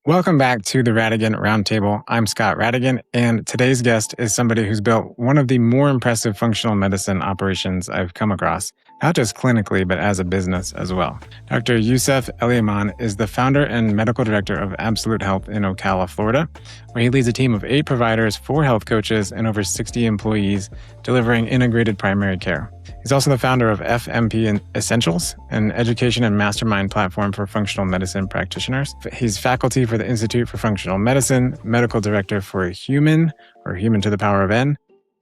Welcome back to the Radigan Roundtable. I'm Scott Radigan, and today's guest is somebody who's built one of the more impressive functional medicine operations I've come across, not just clinically, but as a business as well. Dr. Yousef Elyaman is the founder and medical director of Absolute Health in Ocala, Florida, where he leads a team of 8 providers, 4 health coaches, and over 60 employees delivering integrated primary care. He's also the founder of FMP Essentials, an education and mastermind platform for functional medicine practitioners. He's faculty for the Institute for Functional Medicine, medical director for HumanN, or Human to the Power of N,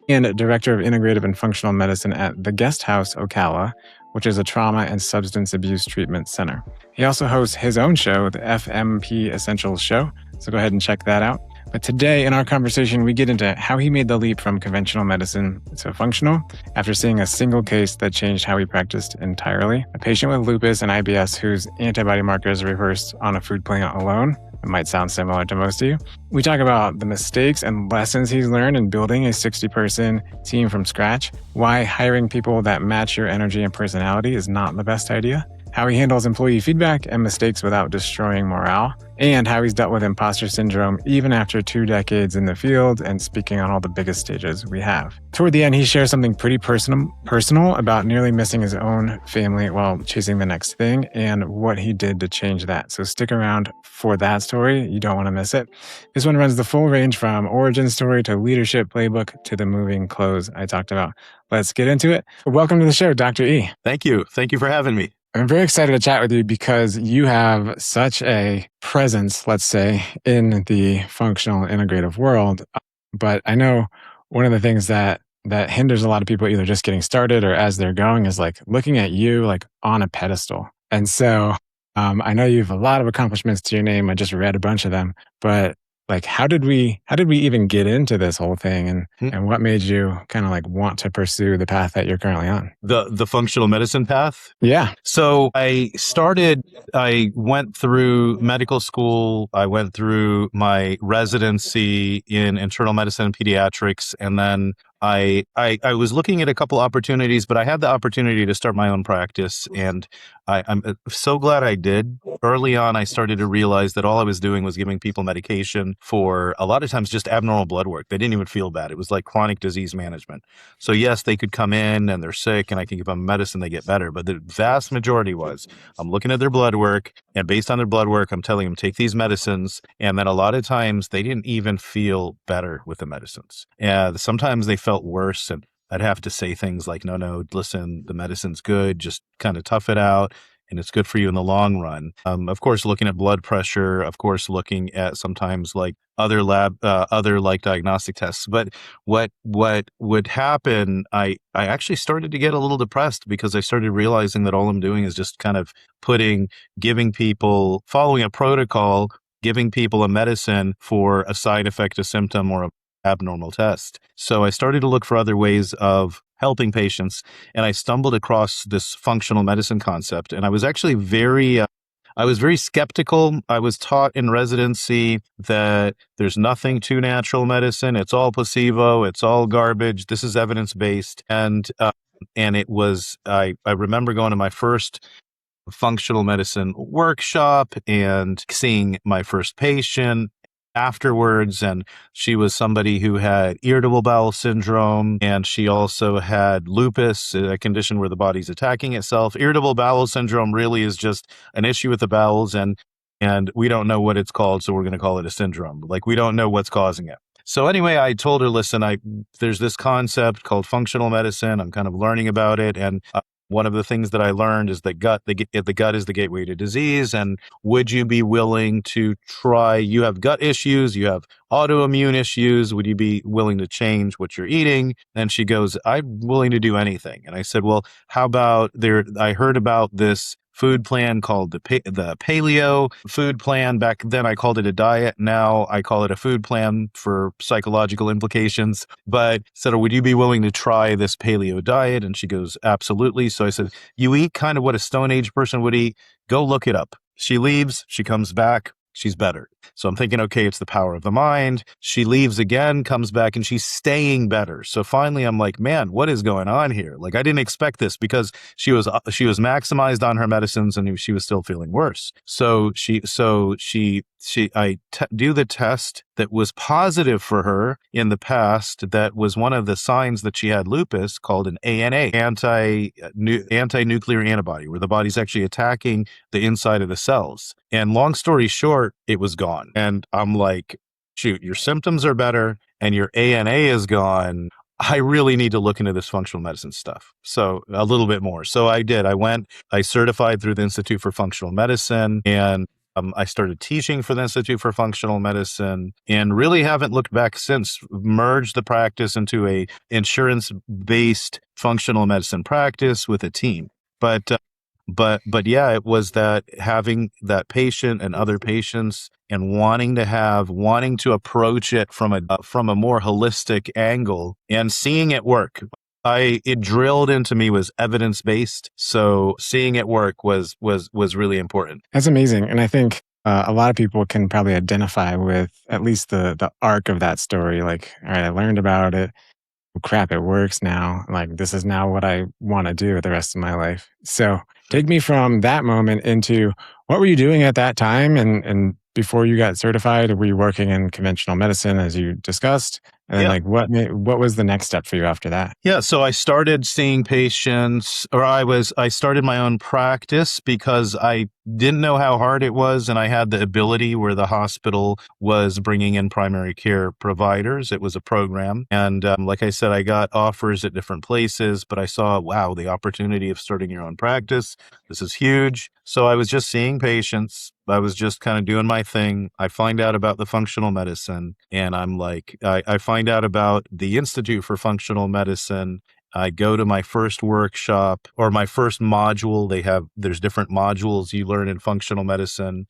and director of Integrative and Functional Medicine at the Guest House Ocala, which is a trauma and substance abuse treatment center. He also hosts his own show, the FMP Essentials Show, so go ahead and check that out. But today in our conversation, we get into how he made the leap from conventional medicine to functional after seeing a single case that changed how he practiced entirely. A patient with lupus and IBS whose antibody markers reversed on a food plan alone. It might sound similar to most of you. We talk about the mistakes and lessons he's learned in building a 60-person team from scratch, why hiring people that match your energy and personality is not the best idea, how he handles employee feedback and mistakes without destroying morale, and how he's dealt with imposter syndrome even after 2 decades in the field and speaking on all the biggest stages we have. Toward the end, he shares something pretty personal about nearly missing his own family while chasing the next thing and what he did to change that. So stick around for that story. You don't want to miss it. This one runs the full range from origin story to leadership playbook to the moving close I talked about. Let's get into it. Welcome to the show, Dr. E. Thank you. Thank you for having me. I'm very excited to chat with you because you have such a presence, let's say, in the functional integrative world. But I know one of the things that hinders a lot of people either just getting started or as they're going is like looking at you like on a pedestal. And so I know you have a lot of accomplishments to your name. I just read a bunch of them, but like, how did we even get into this whole thing, and what made you kind of like want to pursue the path that you're currently on? The functional medicine path? Yeah. So I went through medical school. I went through my residency in internal medicine and pediatrics. And then I was looking at a couple opportunities, but I had the opportunity to start my own practice. And I'm so glad I did. Early on, I started to realize that all I was doing was giving people medication for a lot of times just abnormal blood work. They didn't even feel bad. It was like chronic disease management. So yes, they could come in and they're sick and I can give them medicine, they get better. But the vast majority was I'm looking at their blood work, and based on their blood work, I'm telling them take these medicines. And then a lot of times they didn't even feel better with the medicines. And sometimes they felt worse, and I'd have to say things like, no, listen, the medicine's good, just kind of tough it out, and it's good for you in the long run. Of course, looking at blood pressure, of course, looking at sometimes like other like diagnostic tests. But what would happen, I actually started to get a little depressed because I started realizing that all I'm doing is just kind of giving people, following a protocol, giving people a medicine for a side effect, a symptom, or a abnormal test. So I started to look for other ways of helping patients, and I stumbled across this functional medicine concept. And I was actually very skeptical. I was taught in residency that there's nothing to natural medicine. It's all placebo. It's all garbage. This is evidence-based. And it was, I remember going to my first functional medicine workshop and seeing my first patient afterwards, and she was somebody who had irritable bowel syndrome, and she also had lupus, a condition where the body's attacking itself. Irritable bowel syndrome really is just an issue with the bowels, and we don't know what it's called, so we're going to call it a syndrome. Like, we don't know what's causing it. So anyway, I told her, listen, there's this concept called functional medicine. I'm kind of learning about it, and one of the things that I learned is that the gut is the gateway to disease. And would you be willing to try? You have gut issues, you have autoimmune issues. Would you be willing to change what you're eating? And she goes, I'm willing to do anything. And I said, well, how about I heard about this food plan called the paleo food plan. Back then I called it a diet. Now I call it a food plan for psychological implications. But said, would you be willing to try this paleo diet? And she goes, absolutely. So I said, you eat kind of what a Stone Age person would eat. Go look it up. She leaves. She comes back. She's better. So I'm thinking, okay, it's the power of the mind. She leaves again, comes back, and she's staying better. So finally I'm like, man, what is going on here? Like, I didn't expect this, because she was maximized on her medicines and she was still feeling worse. I do the test that was positive for her in the past. That was one of the signs that she had lupus, called an ANA, anti-nuclear antibody, where the body's actually attacking the inside of the cells. And long story short, it was gone. And I'm like, shoot, your symptoms are better and your ANA is gone. I really need to look into this functional medicine stuff. So a little bit more. So I did. I certified through the Institute for Functional Medicine, and I started teaching for the Institute for Functional Medicine, and really haven't looked back since. Merged the practice into a insurance-based functional medicine practice with a team. But yeah, it was that having that patient and other patients, and wanting to approach it from a more holistic angle and seeing it work. It drilled into me was evidence based, so seeing it work was really important. That's amazing. And I think a lot of people can probably identify with at least the arc of that story. Like, all right, I learned about it. Well, crap, it works now. Like, this is now what I want to do with the rest of my life. So take me from that moment into, what were you doing at that time? And before you got certified, were you working in conventional medicine as you discussed? And then Yeah. like, what was the next step for you after that? Yeah, so I started seeing patients, or I started my own practice because I didn't know how hard it was, and I had the ability where the hospital was bringing in primary care providers. It was a program, and like I said, I got offers at different places, but I saw, wow, the opportunity of starting your own practice. This is huge. So I was just seeing patients. I was just kind of doing my thing. I find out about the functional medicine, and I'm like, I find out about the Institute for Functional Medicine. I go to my first workshop or my first module. There's different modules you learn in functional medicine.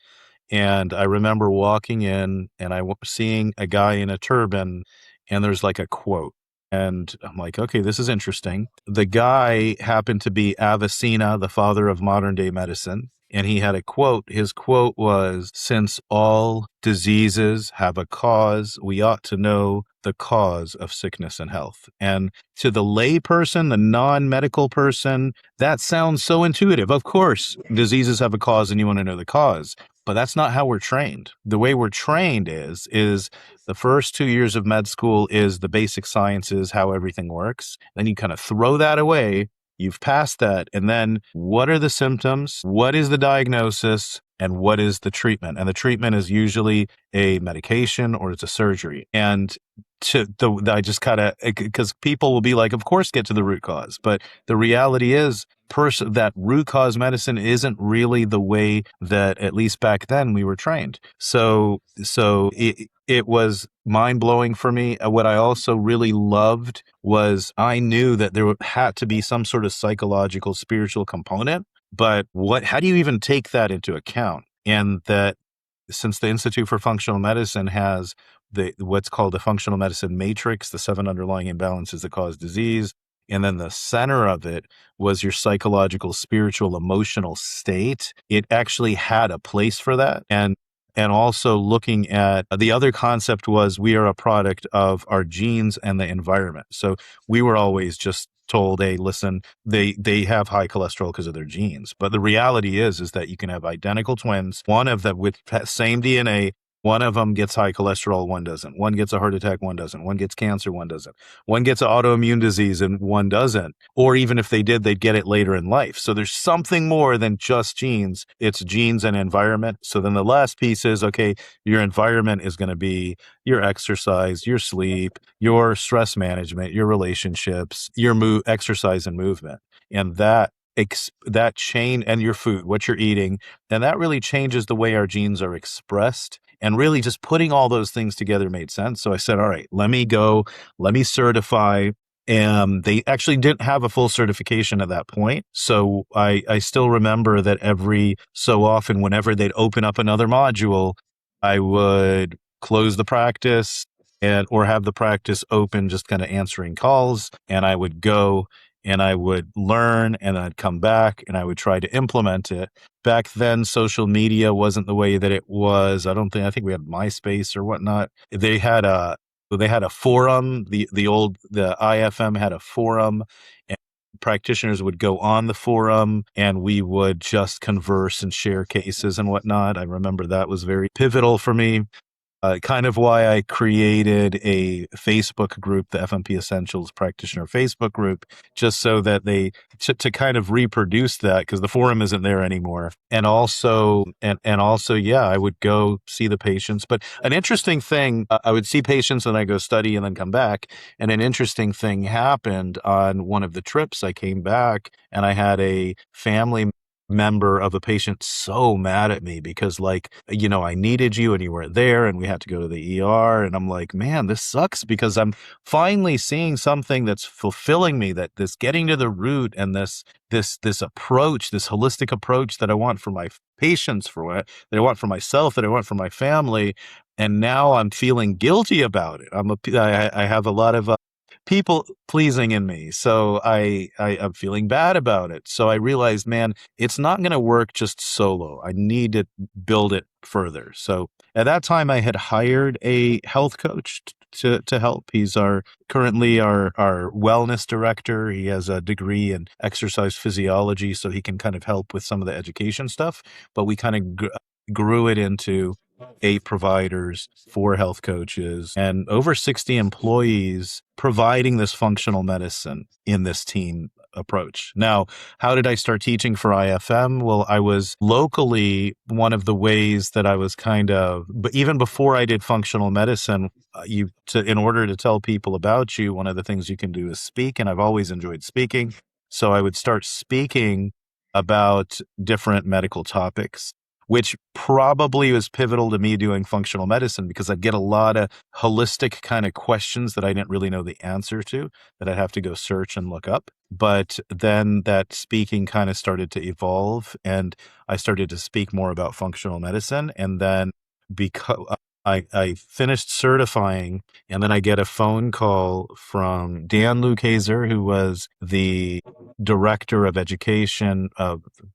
And I remember walking in and seeing a guy in a turban, and there's like a quote. And I'm like, okay, this is interesting. The guy happened to be Avicenna, the father of modern day medicine. And he had a quote. His quote was, "Since all diseases have a cause, we ought to know the cause of sickness and health." And to the lay person, the non-medical person, that sounds so intuitive. Of course, diseases have a cause and you want to know the cause. But that's not how we're trained. The way we're trained is the first 2 years of med school is the basic sciences, how everything works. Then you kind of throw that away. You've passed that. And then what are the symptoms? What is the diagnosis? And what is the treatment? And the treatment is usually a medication or it's a surgery. And I just kind of, because people will be like, of course, get to the root cause. But the reality is, that root cause medicine isn't really the way that, at least back then, we were trained. So it was mind blowing for me. What I also really loved was I knew that there had to be some sort of psychological, spiritual component. But how do you even take that into account? And that since the Institute for Functional Medicine has what's called the functional medicine matrix, the 7 underlying imbalances that cause disease, and then the center of it was your psychological, spiritual, emotional state, it actually had a place for that. And also looking at the other concept was we are a product of our genes and the environment. So we were always just told, hey, listen, they have high cholesterol because of their genes. But the reality is that you can have identical twins, one of them with same DNA. One of them gets high cholesterol, one doesn't. One gets a heart attack, one doesn't. One gets cancer, one doesn't. One gets an autoimmune disease and one doesn't. Or even if they did, they'd get it later in life. So there's something more than just genes. It's genes and environment. So then the last piece is, okay, your environment is going to be your exercise, your sleep, your stress management, your relationships, your exercise and movement. And that chain, and your food, what you're eating, and that really changes the way our genes are expressed. And really just putting all those things together made sense. So I said, all right, let me certify. And they actually didn't have a full certification at that point. So I still remember that every so often, whenever they'd open up another module, I would close the practice or have the practice open, just kind of answering calls. And I would go and I would learn and I'd come back and I would try to implement it. Back then, social media wasn't the way that it was. I think we had MySpace or whatnot. They had a forum. The IFM had a forum, and practitioners would go on the forum and we would just converse and share cases and whatnot. I remember that was very pivotal for me. Kind of why I created a Facebook group, the FMP Essentials Practitioner Facebook group, just so that to kind of reproduce that, because the forum isn't there anymore. And also, yeah, I would go see the patients. But an interesting thing, I would see patients and I go study and then come back. And an interesting thing happened on one of the trips. I came back and I had a family member of a patient so mad at me because, like, I needed you and you weren't there and we had to go to the ER. And I'm like, man, this sucks, because I'm finally seeing something that's fulfilling me, that this getting to the root and this approach, this holistic approach that I want for my patients, that I want for myself, that I want for my family. And now I'm feeling guilty about it. I have a lot of people pleasing in me. So I'm feeling bad about it. So I realized, man, it's not going to work just solo. I need to build it further. So at that time I had hired a health coach to help. He's currently our wellness director. He has a degree in exercise physiology, so he can kind of help with some of the education stuff. But we kind of grew it into 8 providers, 4 health coaches, and over 60 employees providing this functional medicine in this team approach. Now, how did I start teaching for IFM? Well, I was locally, one of the ways that I was but even before I did functional medicine, in order to tell people about you, one of the things you can do is speak, and I've always enjoyed speaking. So I would start speaking about different medical topics, which probably was pivotal to me doing functional medicine, because I'd get a lot of holistic kind of questions that I didn't really know the answer to, that I'd have to go search and look up. But then that speaking kind of started to evolve, and I started to speak more about functional medicine. And then because I finished certifying, and then I get a phone call from Dan Lucasey, who was the director of education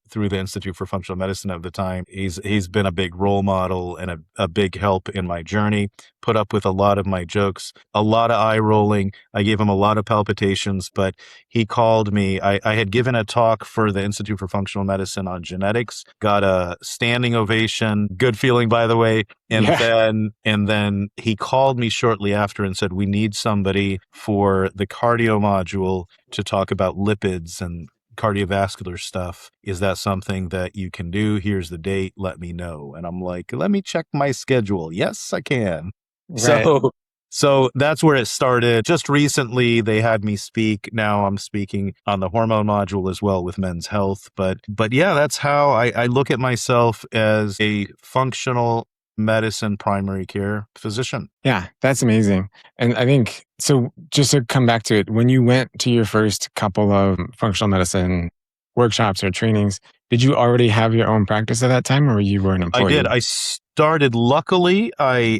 through the Institute for Functional Medicine at the time. He's been a big role model and a big help in my journey, put up with a lot of my jokes, a lot of eye rolling. I gave him a lot of palpitations, but he called me. I had given a talk for the Institute for Functional Medicine on genetics, got a standing ovation, good feeling, by the way. And then he called me shortly after and said, we need somebody for the cardio module to talk about lipids and cardiovascular stuff. Is that something that you can do? Here's the date. Let me know. And I'm like, let me check my schedule. Yes, I can. Right. So that's where it started. Just recently, they had me speak. Now I'm speaking on the hormone module as well with Men's Health. But yeah, that's how I look at myself, as a functional medicine primary care physician. Yeah, that's amazing. And I think, so just to come back to it, when you went to your first couple of functional medicine workshops or trainings, did you already have your own practice at that time, or you were an employee? I did. I started, luckily,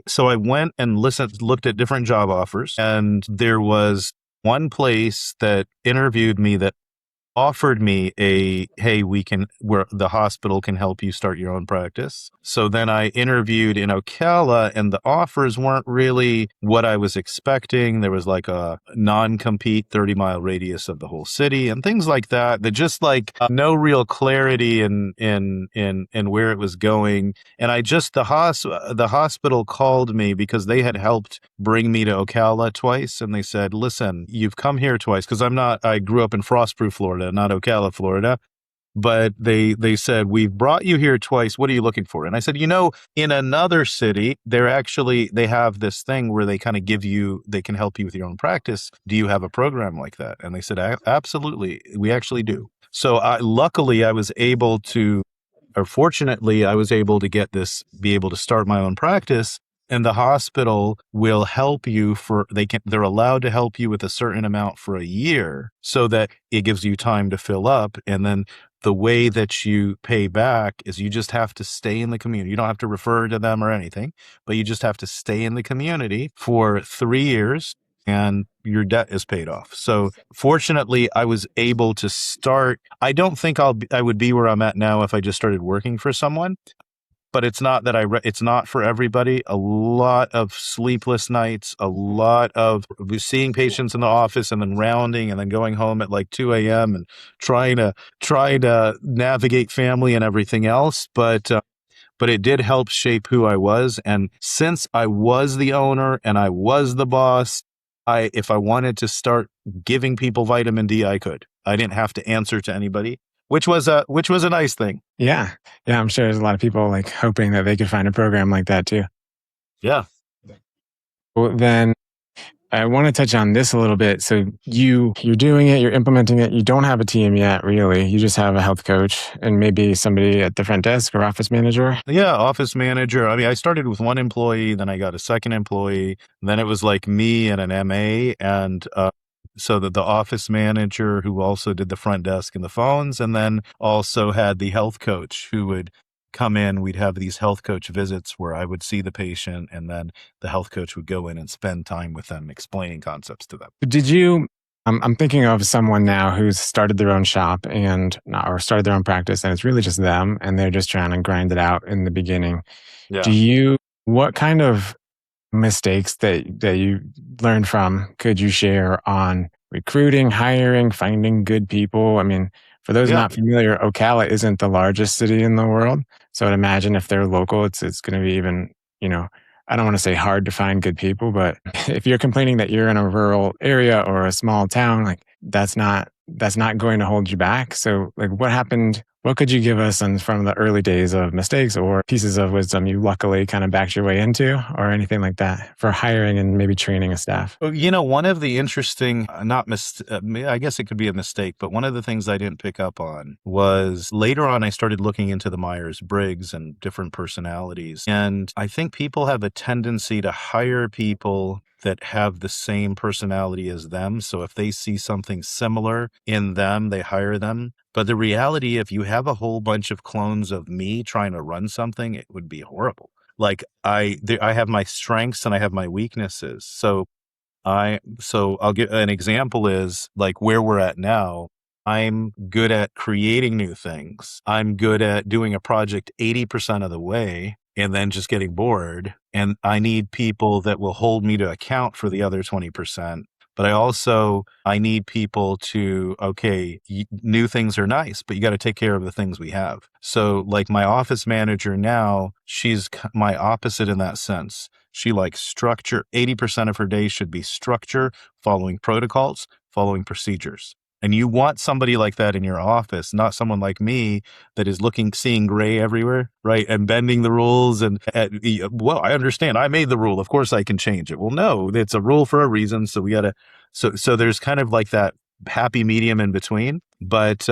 so I went and looked at different job offers, and there was one place that interviewed me that offered me hey, where the hospital can help you start your own practice. So then I interviewed in Ocala, and the offers weren't really what I was expecting. There was like a non-compete 30-mile radius of the whole city and things like that. That just like no real clarity in where it was going. And the hospital called me because they had helped bring me to Ocala twice, and they said, listen, you've come here twice, because I grew up in Frostproof, Florida, not Ocala, Florida. But they said, we've brought you here twice. What are you looking for? And I said, in another city, they have this thing where they kind of they can help you with your own practice. Do you have a program like that? And they said, absolutely. We actually do. So fortunately, I was able to be able to start my own practice. And the hospital will help you they're allowed to help you with a certain amount for a year, so that it gives you time to fill up. And then the way that you pay back is you just have to stay in the community. You don't have to refer to them or anything, but you just have to stay in the community for 3 years. and your debt is paid off. So fortunately, I was able to start. I don't think I would be where I'm at now if I just started working for someone. But it's not that it's not for everybody. A lot of sleepless nights, a lot of seeing patients in the office and then rounding and then going home at like 2 a.m. and trying to navigate family and everything else. But it did help shape who I was. And since I was the owner and I was the boss, if I wanted to start giving people vitamin D, I could. I didn't have to answer to anybody, which was a nice thing. Yeah. Yeah. I'm sure there's a lot of people like hoping that they could find a program like that too. Yeah. Well, then I want to touch on this a little bit. So you're doing it, you're implementing it. You don't have a team yet, really. You just have a health coach and maybe somebody at the front desk or office manager. Yeah, office manager. I mean, I started with one employee, then I got a second employee, then it was like me and an MA, and so that the office manager who also did the front desk and the phones, and then also had the health coach who would come in. We'd have these health coach visits where I would see the patient, and then the health coach would go in and spend time with them, explaining concepts to them. Did you? I'm thinking of someone now who's started their own shop or started their own practice, and it's really just them, and they're just trying to grind it out in the beginning. Yeah. What kind of mistakes that you learned from could you share on recruiting, hiring, finding good people? I mean, for those Yeah. not familiar, Ocala isn't the largest city in the world. So I'd imagine if they're local, it's going to be even, I don't want to say hard to find good people, but if you're complaining that you're in a rural area or a small town, like that's not going to hold you back. So like what happened? What could you give us from the early days of mistakes or pieces of wisdom you luckily kind of backed your way into or anything like that for hiring and maybe training a staff? One of the interesting, I guess it could be a mistake, but one of the things I didn't pick up on was later on I started looking into the Myers-Briggs and different personalities. And I think people have a tendency to hire people that have the same personality as them. So if they see something similar in them, they hire them. But the reality, if you have a whole bunch of clones of me trying to run something, it would be horrible. Like I have my strengths and I have my weaknesses. So I'll give an example is like where we're at now. I'm good at creating new things. I'm good at doing a project 80% of the way and then just getting bored. And I need people that will hold me to account for the other 20%. But I need people to, new things are nice, but you got to take care of the things we have. So like my office manager now, she's my opposite in that sense. She likes structure. 80% of her day should be structure, following protocols, following procedures. And you want somebody like that in your office, not someone like me that is seeing gray everywhere, right? And bending the rules well, I understand. I made the rule. Of course I can change it. Well, no, it's a rule for a reason. So so there's kind of like that happy medium in between. But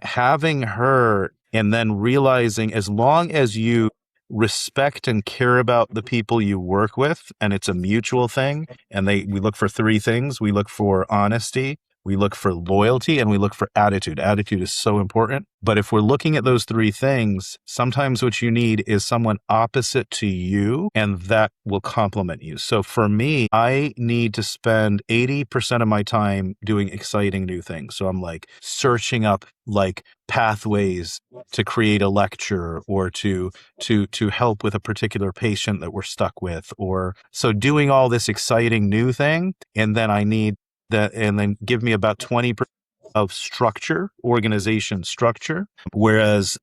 having her and then realizing as long as you respect and care about the people you work with, and it's a mutual thing, and we look for three things. We look for honesty, we look for loyalty, and we look for attitude. Attitude is so important. But if we're looking at those three things, sometimes what you need is someone opposite to you, and that will complement you. So for me, I need to spend 80% of my time doing exciting new things. So I'm like searching up like pathways to create a lecture or to help with a particular patient that we're stuck with, or so doing all this exciting new thing. And then I need that, and then give me about 20% of structure, organization structure. Whereas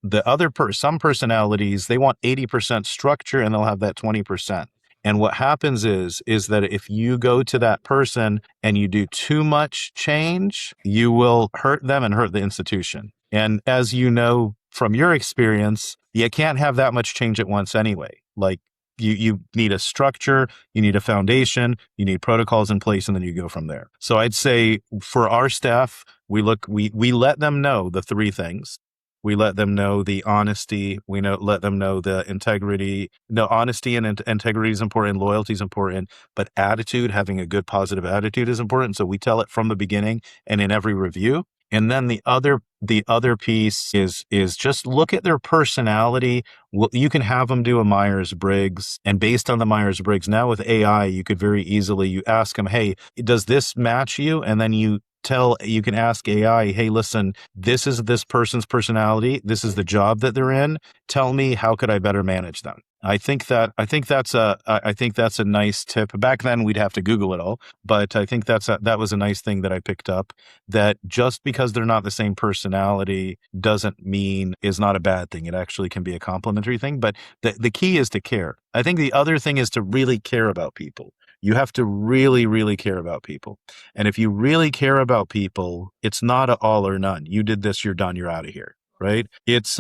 some personalities, they want 80% structure and they'll have that 20%. And what happens is that if you go to that person and you do too much change, you will hurt them and hurt the institution. And as you know from your experience, you can't have that much change at once anyway. Like you need a structure, you need a foundation, you need protocols in place, and then you go from there. So I'd say for our staff, we let them know the three things. We let them know the honesty. Let them know the integrity. No, honesty and integrity is important. Loyalty is important. But attitude, having a good positive attitude is important. So we tell it from the beginning and in every review. And then the other the other piece is just look at their personality. Well, you can have them do a Myers-Briggs, and based on the Myers-Briggs, now with AI, you could very easily, you ask them, hey, does this match you? And then you can ask AI, hey, listen, this is this person's personality. This is the job that they're in. Tell me, how could I better manage them? I think that's a nice tip. Back then we'd have to Google it all, but I think that was a nice thing that I picked up, that just because they're not the same personality doesn't mean is not a bad thing. It actually can be a complementary thing, but the key is to care. I think the other thing is to really care about people. You have to really, really care about people. And if you really care about people, it's not a all or none. You did this, you're done, you're out of here, right? It's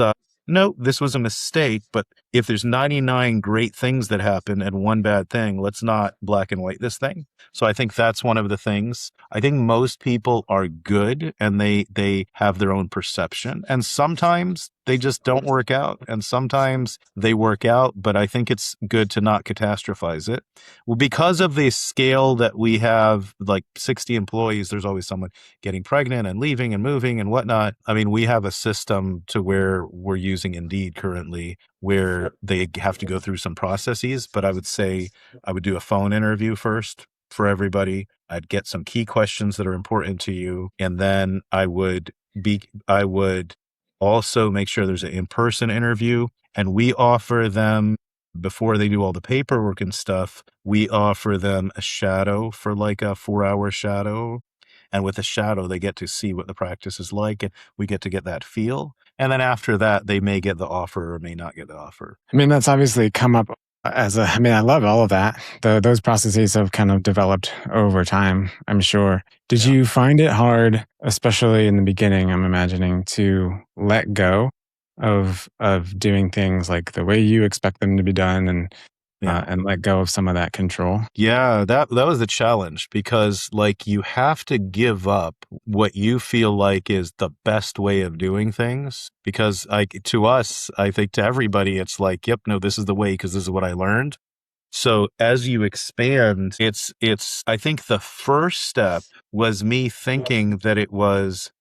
no, this was a mistake, but if there's 99 great things that happen and one bad thing, let's not black and white this thing. So I think that's one of the things. I think most people are good and they have their own perception, and sometimes they just don't work out, and sometimes they work out, but I think it's good to not catastrophize it. Well, because of the scale that we have, like 60 employees, there's always someone getting pregnant and leaving and moving and whatnot. I mean, we have a system to where we're using Indeed currently, where they have to go through some processes, but I would say I would do a phone interview first for everybody. I'd get some key questions that are important to you, and then I would also make sure there's an in-person interview, and we offer them, before they do all the paperwork and stuff, we offer them a shadow for like a 4-hour shadow. And with a shadow, they get to see what the practice is like, and we get to get that feel. And then after that, they may get the offer or may not get the offer. I mean, that's obviously come up I mean, I love all of that. Those processes have kind of developed over time, I'm sure. Did Yeah. you find it hard, especially in the beginning, I'm imagining, to let go of doing things like the way you expect them to be done, and let go of some of that control? Yeah, that was the challenge, because like you have to give up what you feel like is the best way of doing things, because like to us, I think to everybody, it's like, yep, no, this is the way because this is what I learned. So as you expand, it's I think the first step was me thinking that it was,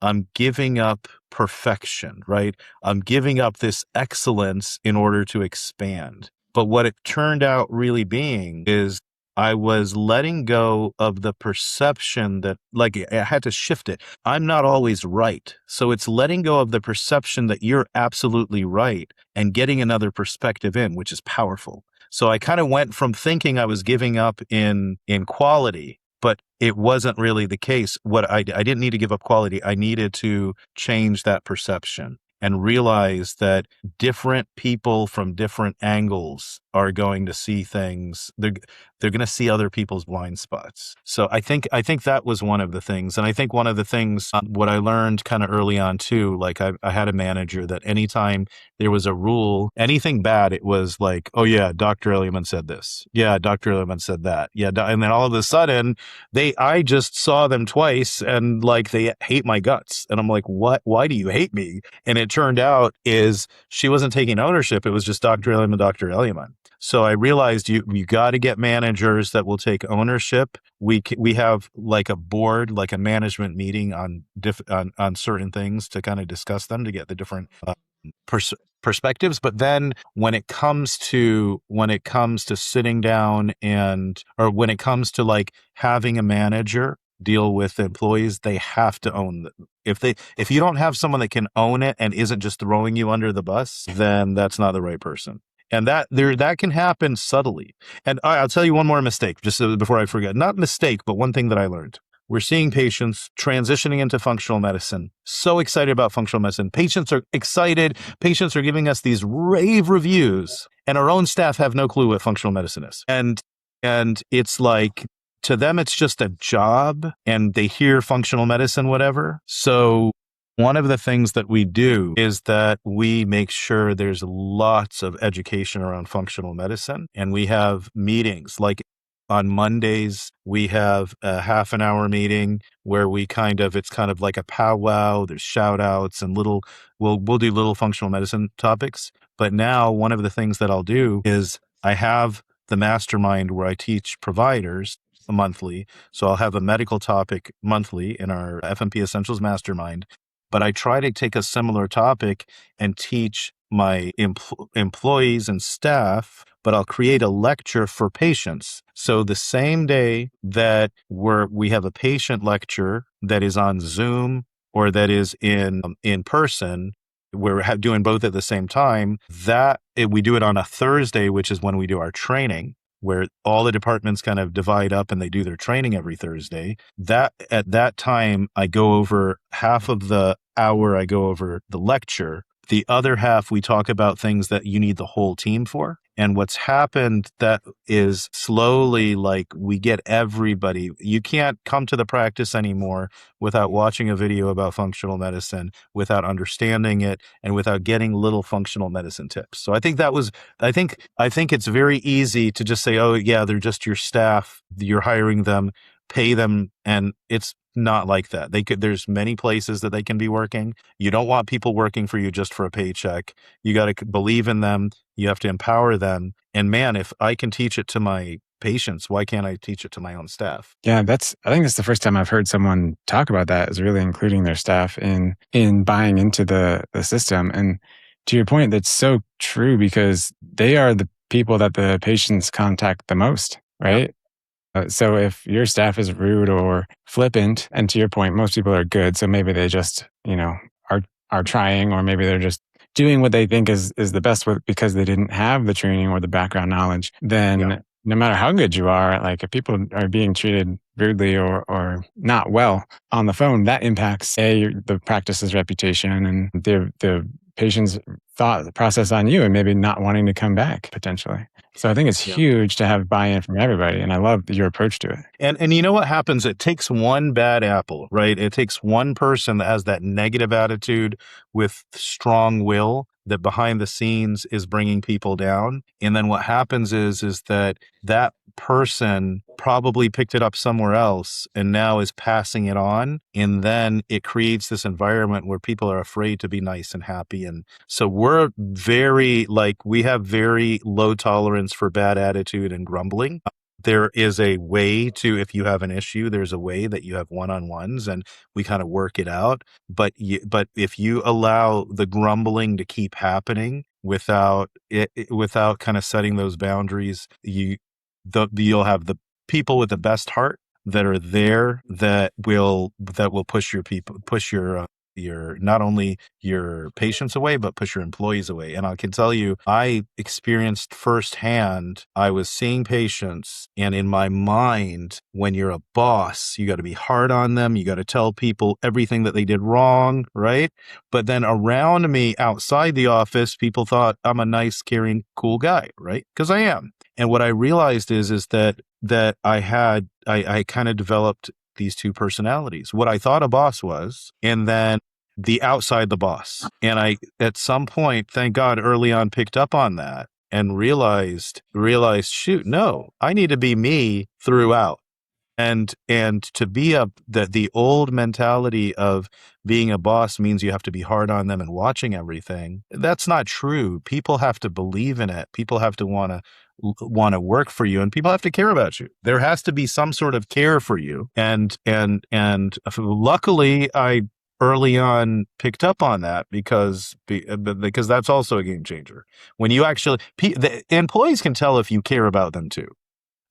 I'm giving up perfection, right? I'm giving up this excellence in order to expand. But what it turned out really being is I was letting go of the perception that, like, I had to shift it. I'm not always right. So it's letting go of the perception that you're absolutely right and getting another perspective in, which is powerful. So I kind of went from thinking I was giving up in quality, but it wasn't really the case. What I didn't need to give up quality. I needed to change that perception and realize that different people from different angles are going to see things. They're going to see other people's blind spots. So I think that was one of the things. And I think one of the things, what I learned kind of early on too, like I had a manager that anytime there was a rule, anything bad, it was like, oh yeah, Dr. Elyaman said this. Yeah, Dr. Elyaman said that. Yeah. And then all of a sudden I just saw them twice and like they hate my guts. And I'm like, what? Why do you hate me? And it turned out is she wasn't taking ownership. It was just Dr. Elyaman, Dr. Elyaman. So I realized you got to get managers that will take ownership. We have like a board, like a management meeting on certain things to kind of discuss them, to get the different perspectives. But then when it comes to sitting down or when it comes to like having a manager deal with employees, they have to own them. If you don't have someone that can own it and isn't just throwing you under the bus, then that's not the right person. And that can happen subtly. And I'll tell you one more mistake, just before I forget. Not mistake, but one thing that I learned. We're seeing patients transitioning into functional medicine. So excited about functional medicine. Patients are excited. Patients are giving us these rave reviews, and our own staff have no clue what functional medicine is. And it's like, to them, it's just a job, and they hear functional medicine, whatever. So one of the things that we do is that we make sure there's lots of education around functional medicine, and we have meetings. Like on Mondays, we have a half an hour meeting where it's kind of like a powwow. There's shout outs and we'll do little functional medicine topics. But now one of the things that I'll do is I have the mastermind where I teach providers monthly. So I'll have a medical topic monthly in our FMP Essentials mastermind. but I try to take a similar topic and teach my employees and staff, but I'll create a lecture for patients. So the same day that we have a patient lecture that is on Zoom or that is in person, we're doing both at the same time. We do it on a Thursday, which is when we do our training, where all the departments kind of divide up and they do their training every Thursday. That at that time, I go over half of the hour, I go over the lecture. The other half, we talk about things that you need the whole team for. And what's happened that is slowly, like, we get everybody. You can't come to the practice anymore without watching a video about functional medicine, without understanding it, and without getting little functional medicine tips. So I think I think it's very easy to just say, oh yeah, they're just your staff, you're hiring them, pay them, and it's not like that. There's many places that they can be working. You don't want people working for you just for a paycheck. You got to believe in them. You have to empower them. And man, if I can teach it to my patients, why can't I teach it to my own staff? Yeah, I think that's the first time I've heard someone talk about that, is really including their staff in buying into the system. And to your point, that's so true, because they are the people that the patients contact the most, right? Yep. So if your staff is rude or flippant, and to your point, most people are good, so maybe they just, are trying, or maybe they're just doing what they think is the best because they didn't have the training or the background knowledge, then no matter how good you are, like if people are being treated rudely or not well on the phone, that impacts the practice's reputation and the patient's thought process on you, and maybe not wanting to come back potentially. So I think it's huge to have buy-in from everybody, and I love your approach to it. And you know what happens? It takes one bad apple, right? It takes one person that has that negative attitude with strong will that behind the scenes is bringing people down. And then what happens is that person probably picked it up somewhere else and now is passing it on. And then it creates this environment where people are afraid to be nice and happy. And so we have very low tolerance for bad attitude and grumbling. There is a way to, if you have an issue, there's a way that you have one-on-ones and we kind of work it out. But if you allow the grumbling to keep happening without kind of setting those boundaries, you'll have the people with the best heart that are there that will push your not only your patients away, but push your employees away. And I can tell you, I experienced firsthand, I was seeing patients, and in my mind, when you're a boss, you got to be hard on them. You got to tell people everything that they did wrong, right? But then around me, outside the office, people thought I'm a nice, caring, cool guy, right? Because I am. And what I realized is that I kind of developed these two personalities, what I thought a boss was, and then the outside the boss. And I, at some point, thank God, early on picked up on that and realized, shoot, no, I need to be me throughout. And to be the old mentality of being a boss means you have to be hard on them and watching everything. That's not true. People have to believe in it. People have to want to work for you, and people have to care about you. There has to be some sort of care for you. And luckily I early on picked up on that because that's also a game changer. When you actually, the employees can tell if you care about them too.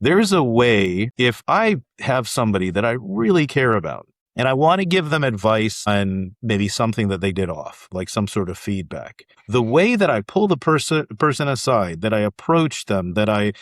There's a way, if I have somebody that I really care about and I want to give them advice on maybe something that they did off, like some sort of feedback, the way that I pull the person aside, that I approach them, that I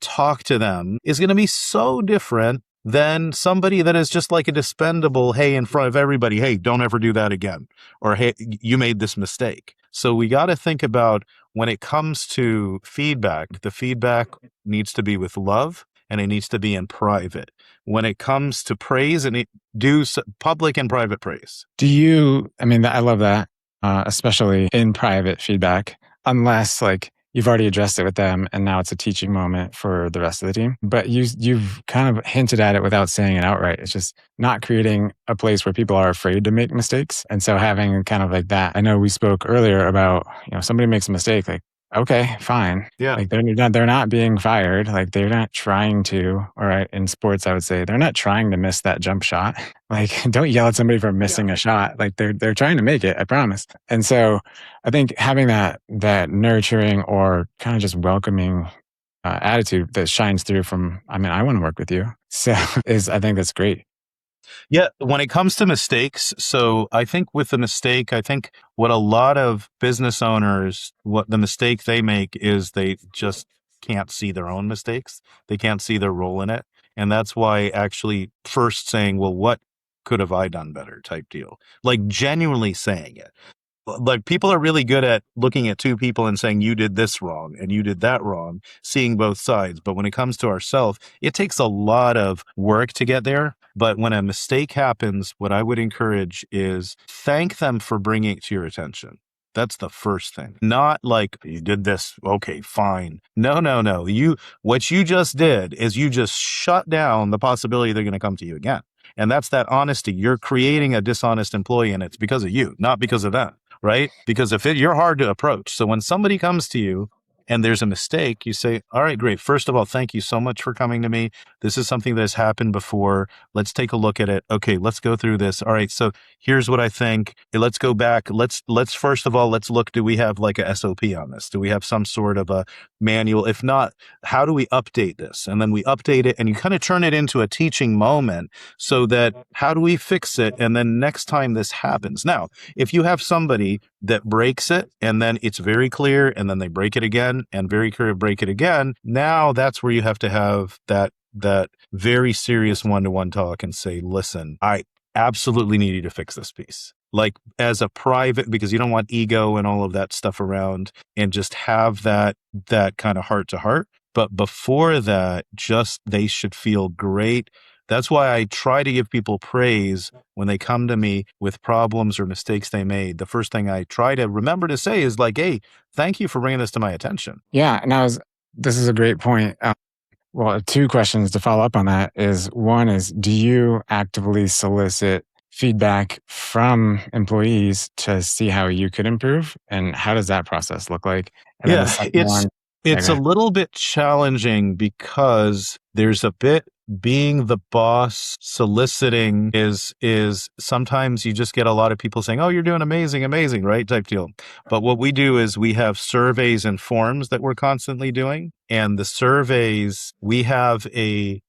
talk to them is going to be so different than somebody that is just like a dispendable, hey, in front of everybody, hey, don't ever do that again. Or, hey, you made this mistake. So we got to think about, when it comes to feedback, the feedback needs to be with love and it needs to be in private. When it comes to praise, and do public and private praise. I love that, especially in private feedback, unless like you've already addressed it with them and now it's a teaching moment for the rest of the team. But you've kind of hinted at it without saying it outright. It's just not creating a place where people are afraid to make mistakes. And so having kind of like that, I know we spoke earlier about, somebody makes a mistake, like Okay, fine. Yeah. Like they're not being fired. Like they're not trying to, or in sports, I would say they're not trying to miss that jump shot. Like don't yell at somebody for missing a shot. Like they're trying to make it, I promise. And so I think having that nurturing or kind of just welcoming attitude that shines through from, I mean, I want to work with you. So I think that's great. Yeah, when it comes to mistakes, so I think with the mistake, I think what a lot of business owners, what the mistake they make is they just can't see their own mistakes. They can't see their role in it. And that's why actually first saying, well, what could have I done better type deal? Like genuinely saying it. Like people are really good at looking at two people and saying you did this wrong and you did that wrong, seeing both sides. But when it comes to ourselves, it takes a lot of work to get there. But when a mistake happens, what I would encourage is thank them for bringing it to your attention. That's the first thing. Not like you did this. Okay, fine. No, no, no. What you just did is you just shut down the possibility they're going to come to you again. And that's that honesty. You're creating a dishonest employee and it's because of you, not because of them. Right? Because you're hard to approach. So when somebody comes to you and there's a mistake, you say, all right, great. First of all, thank you so much for coming to me. This is something that has happened before. Let's take a look at it. Okay, let's go through this. All right, so here's what I think. Let's go back. Let's first of all, let's look, do we have like a SOP on this? Do we have some sort of a manual? If not, how do we update this? And then we update it and you kind of turn it into a teaching moment so that how do we fix it? And then next time this happens. Now, if you have somebody that breaks it and then it's very clear and then they break it again and very clear break it again, now that's where you have to have that very serious one-to-one talk and say, listen, I absolutely need you to fix this piece. Like as a private, because you don't want ego and all of that stuff around, and just have that kind of heart to heart. But before that, just they should feel great. That's why I try to give people praise when they come to me with problems or mistakes they made. The first thing I try to remember to say is like, hey, thank you for bringing this to my attention. Yeah, and this is a great point. Well, two questions to follow up on that is one is, do you actively solicit feedback from employees to see how you could improve? And how does that process look like? And then the Yeah, second it's one, yeah, it's go a ahead. little bit challenging because there's a bit being the boss soliciting is sometimes you just get a lot of people saying, "Oh, you're doing amazing, amazing," right? Type deal. But what we do is we have surveys and forms that we're constantly doing, and the surveys we have an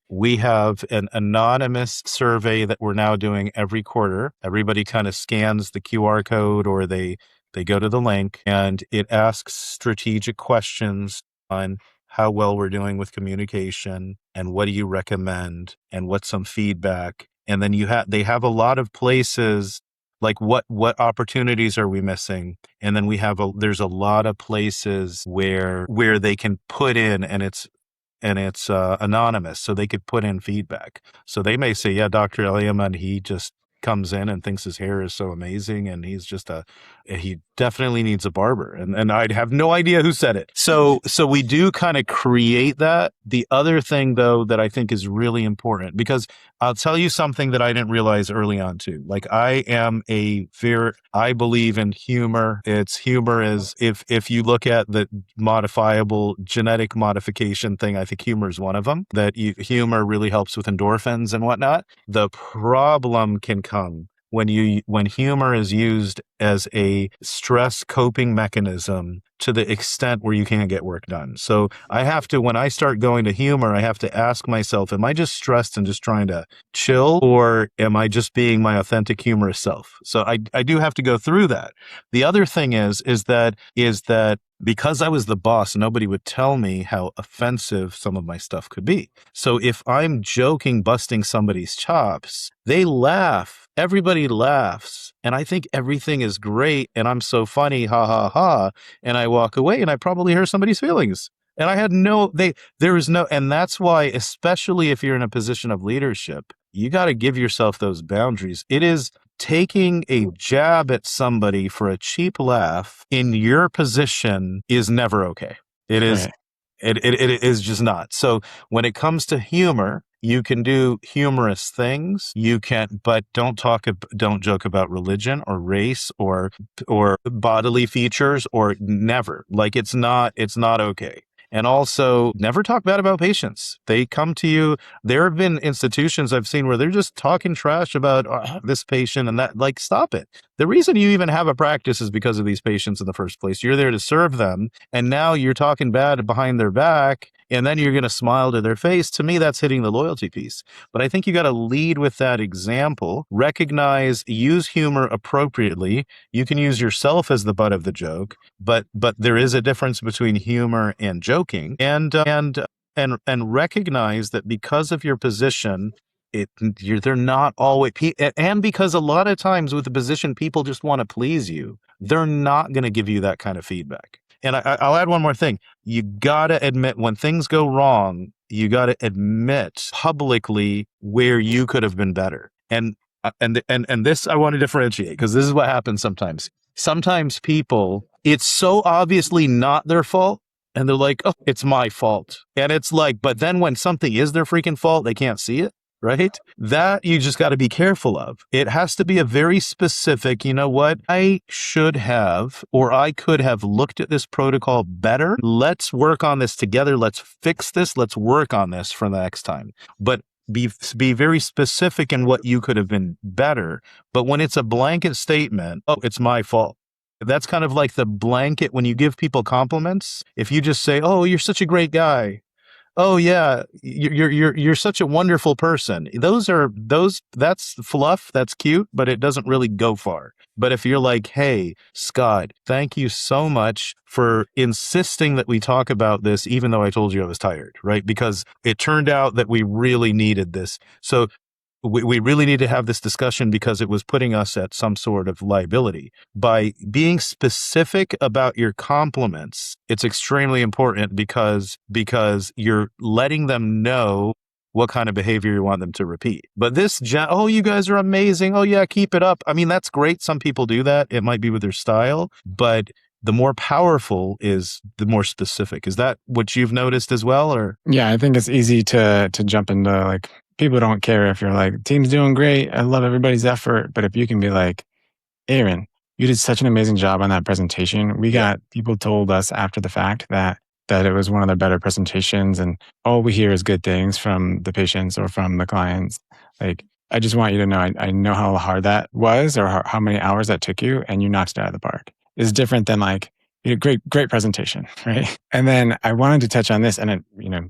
anonymous survey that we're now doing every quarter. Everybody kind of scans the QR code or they go to the link and it asks strategic questions on how well we're doing with communication and what do you recommend and what's some feedback. And then they have a lot of places like what opportunities are we missing? And then there's a lot of places where they can put in and it's anonymous, so they could put in feedback. So they may say, yeah, Dr. Elyaman, he just comes in and thinks his hair is so amazing and he definitely needs a barber, and I'd have no idea who said it. So we do kind of create that. The other thing though that I think is really important, because I'll tell you something that I didn't realize early on too. Like I believe in humor. Humor is, if you look at the modifiable genetic modification thing, I think humor is one of them. Humor really helps with endorphins and whatnot. The problem can come when humor is used as a stress coping mechanism to the extent where you can't get work done. So when I start going to humor, I have to ask myself, am I just stressed and just trying to chill, or am I just being my authentic humorous self? So I do have to go through that. The other thing is that because I was the boss, nobody would tell me how offensive some of my stuff could be. So if I'm joking, busting somebody's chops, they laugh. Everybody laughs. And I think everything is great. And I'm so funny. Ha ha ha. And I walk away and I probably hurt somebody's feelings. And I had and that's why, especially if you're in a position of leadership, you got to give yourself those boundaries. It is taking a jab at somebody for a cheap laugh in your position is never okay. It is Right. it is just not. So when it comes to humor, You can do humorous things. You can, but don't joke about religion or race or bodily features, or never. Like, it's not okay. And also, never talk bad about patients. They come to you. There have been institutions I've seen where they're just talking trash about this patient and that. Like, stop it. The reason you even have a practice is because of these patients in the first place. You're there to serve them. And now you're talking bad behind their back, and then you're going to smile to their face. To me, that's hitting the loyalty piece. But I think you got to lead with that example, recognize, use humor appropriately. You can use yourself as the butt of the joke, but there is a difference between humor and joking, and recognize that because of your position, they're not always, and because a lot of times with the position, people just want to please you. They're not going to give you that kind of feedback. And I'll add one more thing. You got to admit when things go wrong, you got to admit publicly where you could have been better. And this I want to differentiate, because this is what happens sometimes. Sometimes people, it's so obviously not their fault, and they're like, oh, it's my fault. And it's like, but then when something is their freaking fault, they can't see it. Right? That you just got to be careful of. It has to be a very specific, you know what? I should have, or I could have looked at this protocol better. Let's work on this together. Let's fix this. Let's work on this for the next time. But be very specific in what you could have been better. But when it's a blanket statement, oh, it's my fault. That's kind of like the blanket when you give people compliments. If you just say, oh, you're such a great guy. Oh yeah, you're such a wonderful person. That's fluff, that's cute, but it doesn't really go far. But if you're like, hey, Scott, thank you so much for insisting that we talk about this, even though I told you I was tired, right? Because it turned out that we really needed this. So we really need to have this discussion because it was putting us at some sort of liability. By being specific about your compliments, it's extremely important because you're letting them know what kind of behavior you want them to repeat. But oh, you guys are amazing. Oh yeah, keep it up. I mean, that's great. Some people do that. It might be with their style, but the more powerful is the more specific. Is that what you've noticed as well? Or yeah, I think it's easy to jump into, like, people don't care if you're like, team's doing great, I love everybody's effort. But if you can be like, Aaron, you did such an amazing job on that presentation. We got people told us after the fact that it was one of their better presentations, and all we hear is good things from the patients or from the clients. Like, I just want you to know, I know how hard that was, or how many hours that took you, and you knocked it out of the park. It's different than like, you know, great presentation, right? And then I wanted to touch on this, and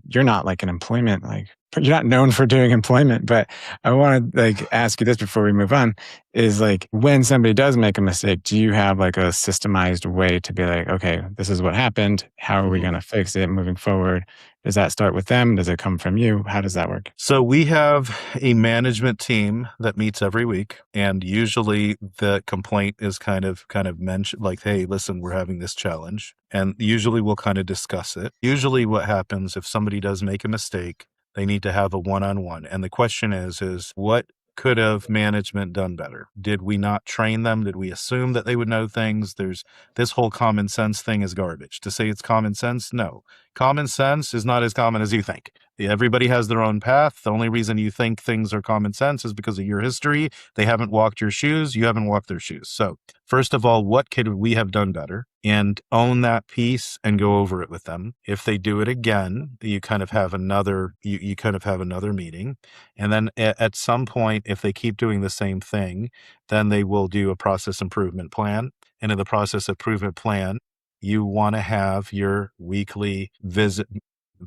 you're not like an employment, like, you're not known for doing employment, but I want to like ask you this before we move on, is like, when somebody does make a mistake, do you have like a systemized way to be like, okay, this is what happened. How are we going to fix it moving forward? Does that start with them? Does it come from you? How does that work? So we have a management team that meets every week, and usually the complaint is kind of mentioned, like, hey, listen, we're having this challenge. And usually we'll kind of discuss it. Usually what happens if somebody does make a mistake, they need to have a one-on-one. And the question is what could have management done better? Did we not train them? Did we assume that they would know things? There's this whole common sense thing is garbage. To say it's common sense, no. Common sense is not as common as you think. Everybody has their own path. The only reason you think things are common sense is because of your history. They haven't walked your shoes. You haven't walked their shoes. So first of all, what could we have done better? And own that piece and go over it with them. If they do it again, you kind of have another meeting. And then at some point, if they keep doing the same thing, then they will do a process improvement plan. And in the process improvement plan, you want to have your weekly visit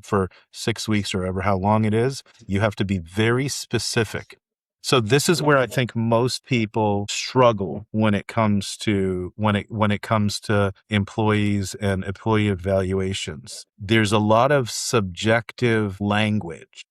for 6 weeks or ever how long it is. You have to be very specific. So this is where I think most people struggle when it comes to employees and employee evaluations. There's a lot of subjective language.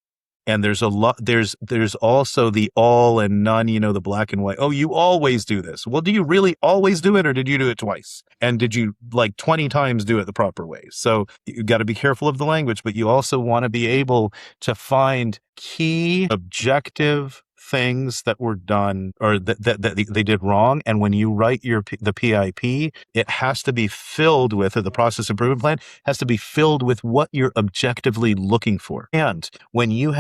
And there's also the all and none, the black and white. Oh, you always do this. Well, do you really always do it, or did you do it twice? And did you like 20 times do it the proper way? So you got to be careful of the language, but you also want to be able to find key objective things that were done or that they did wrong. And when you write the PIP, it has to be filled with, or the process improvement plan has to be filled with what you're objectively looking for. And when you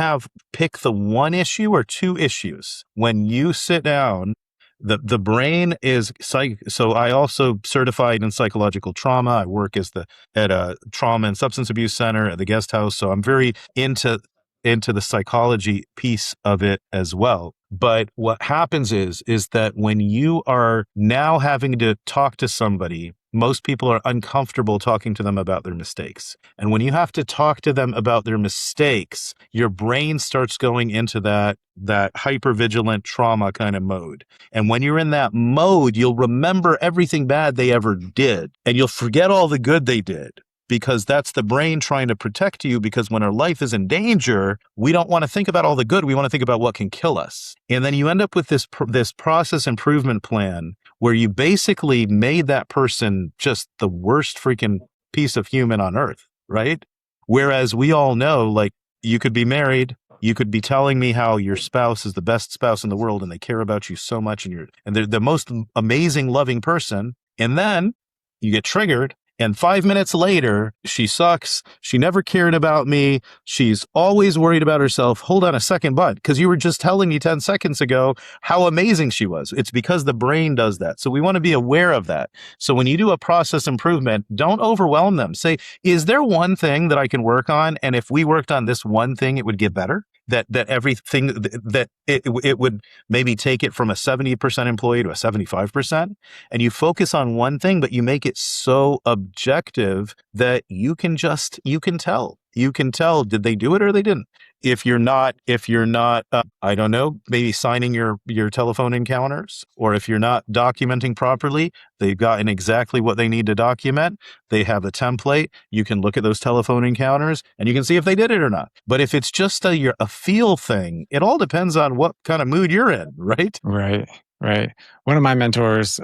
pick the one issue or two issues, when you sit down, the brain is so I also certified in psychological trauma. I work at a trauma and substance abuse center at the Guest House. So I'm very into the psychology piece of it as well. But what happens is that when you are now having to talk to somebody, most people are uncomfortable talking to them about their mistakes. And when you have to talk to them about their mistakes, your brain starts going into that hypervigilant trauma kind of mode. And when you're in that mode, you'll remember everything bad they ever did, and you'll forget all the good they did. Because that's the brain trying to protect you, because when our life is in danger, we don't want to think about all the good. We want to think about what can kill us. And then you end up with this process improvement plan where you basically made that person just the worst freaking piece of human on earth, right? Whereas we all know, like, you could be married, you could be telling me how your spouse is the best spouse in the world and they care about you so much and they're the most amazing, loving person. And then you get triggered. And 5 minutes later, she sucks. She never cared about me. She's always worried about herself. Hold on a second, bud, because you were just telling me 10 seconds ago how amazing she was. It's because the brain does that. So we want to be aware of that. So when you do a process improvement, don't overwhelm them. Say, is there one thing that I can work on? And if we worked on this one thing, it would get better? That everything that it would maybe take it from a 70% employee to a 75%, and you focus on one thing, but you make it so objective that you can tell did they do it or they didn't. If you're not, I don't know, maybe signing your telephone encounters, or if you're not documenting properly, they've gotten exactly what they need to document. They have the template. You can look at those telephone encounters and you can see if they did it or not. But if it's just a feel thing, it all depends on what kind of mood you're in, right? Right. One of my mentors,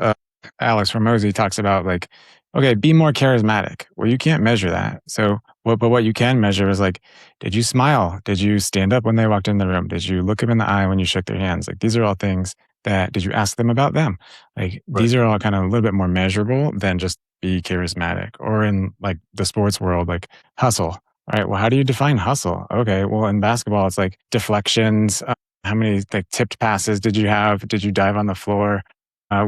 Alex Ramosi, talks about, like, okay, be more charismatic. Well, you can't measure that. So, but what you can measure is, like, did you smile? Did you stand up when they walked in the room? Did you look them in the eye when you shook their hands? Like, these are all things did you ask them about them? Like, Right. These are all kind of a little bit more measurable than just be charismatic. Or in, like, the sports world, like hustle. All right. Well, how do you define hustle? Okay. Well, in basketball, it's like deflections. How many, like, tipped passes did you have? Did you dive on the floor?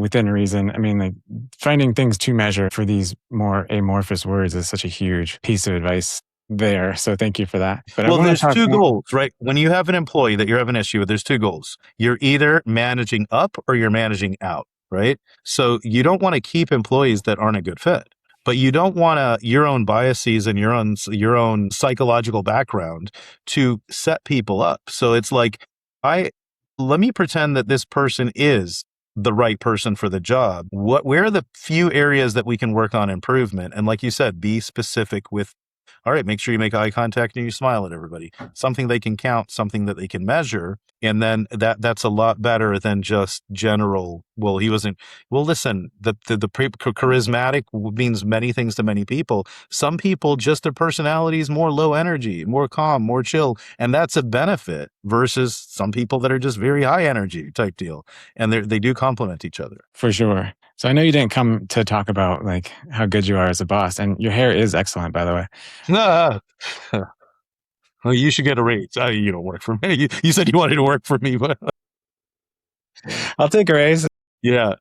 Within reason. I mean, like, finding things to measure for these more amorphous words is such a huge piece of advice there. So thank you for that. But well, there's two goals, right? When you have an employee that you're having an issue with, there's two goals. You're either managing up or you're managing out, right? So you don't want to keep employees that aren't a good fit, but you don't want your own biases and your own psychological background to set people up. So it's like, let me pretend that this person is the right person for the job. Where are the few areas that we can work on improvement? And like you said, be specific with, all right, make sure you make eye contact and you smile at everybody. Something they can count, something that they can measure. And then that's a lot better than just general, well, he wasn't, well, listen, the charismatic means many things to many people. Some people, just their personality is more low energy, more calm, more chill. And that's a benefit versus some people that are just very high energy type deal. And they do complement each other. For sure. So I know you didn't come to talk about, like, how good you are as a boss, and your hair is excellent, by the way. Well, you should get a raise. You don't work for me. You said you wanted to work for me, but I'll take a raise. Yeah.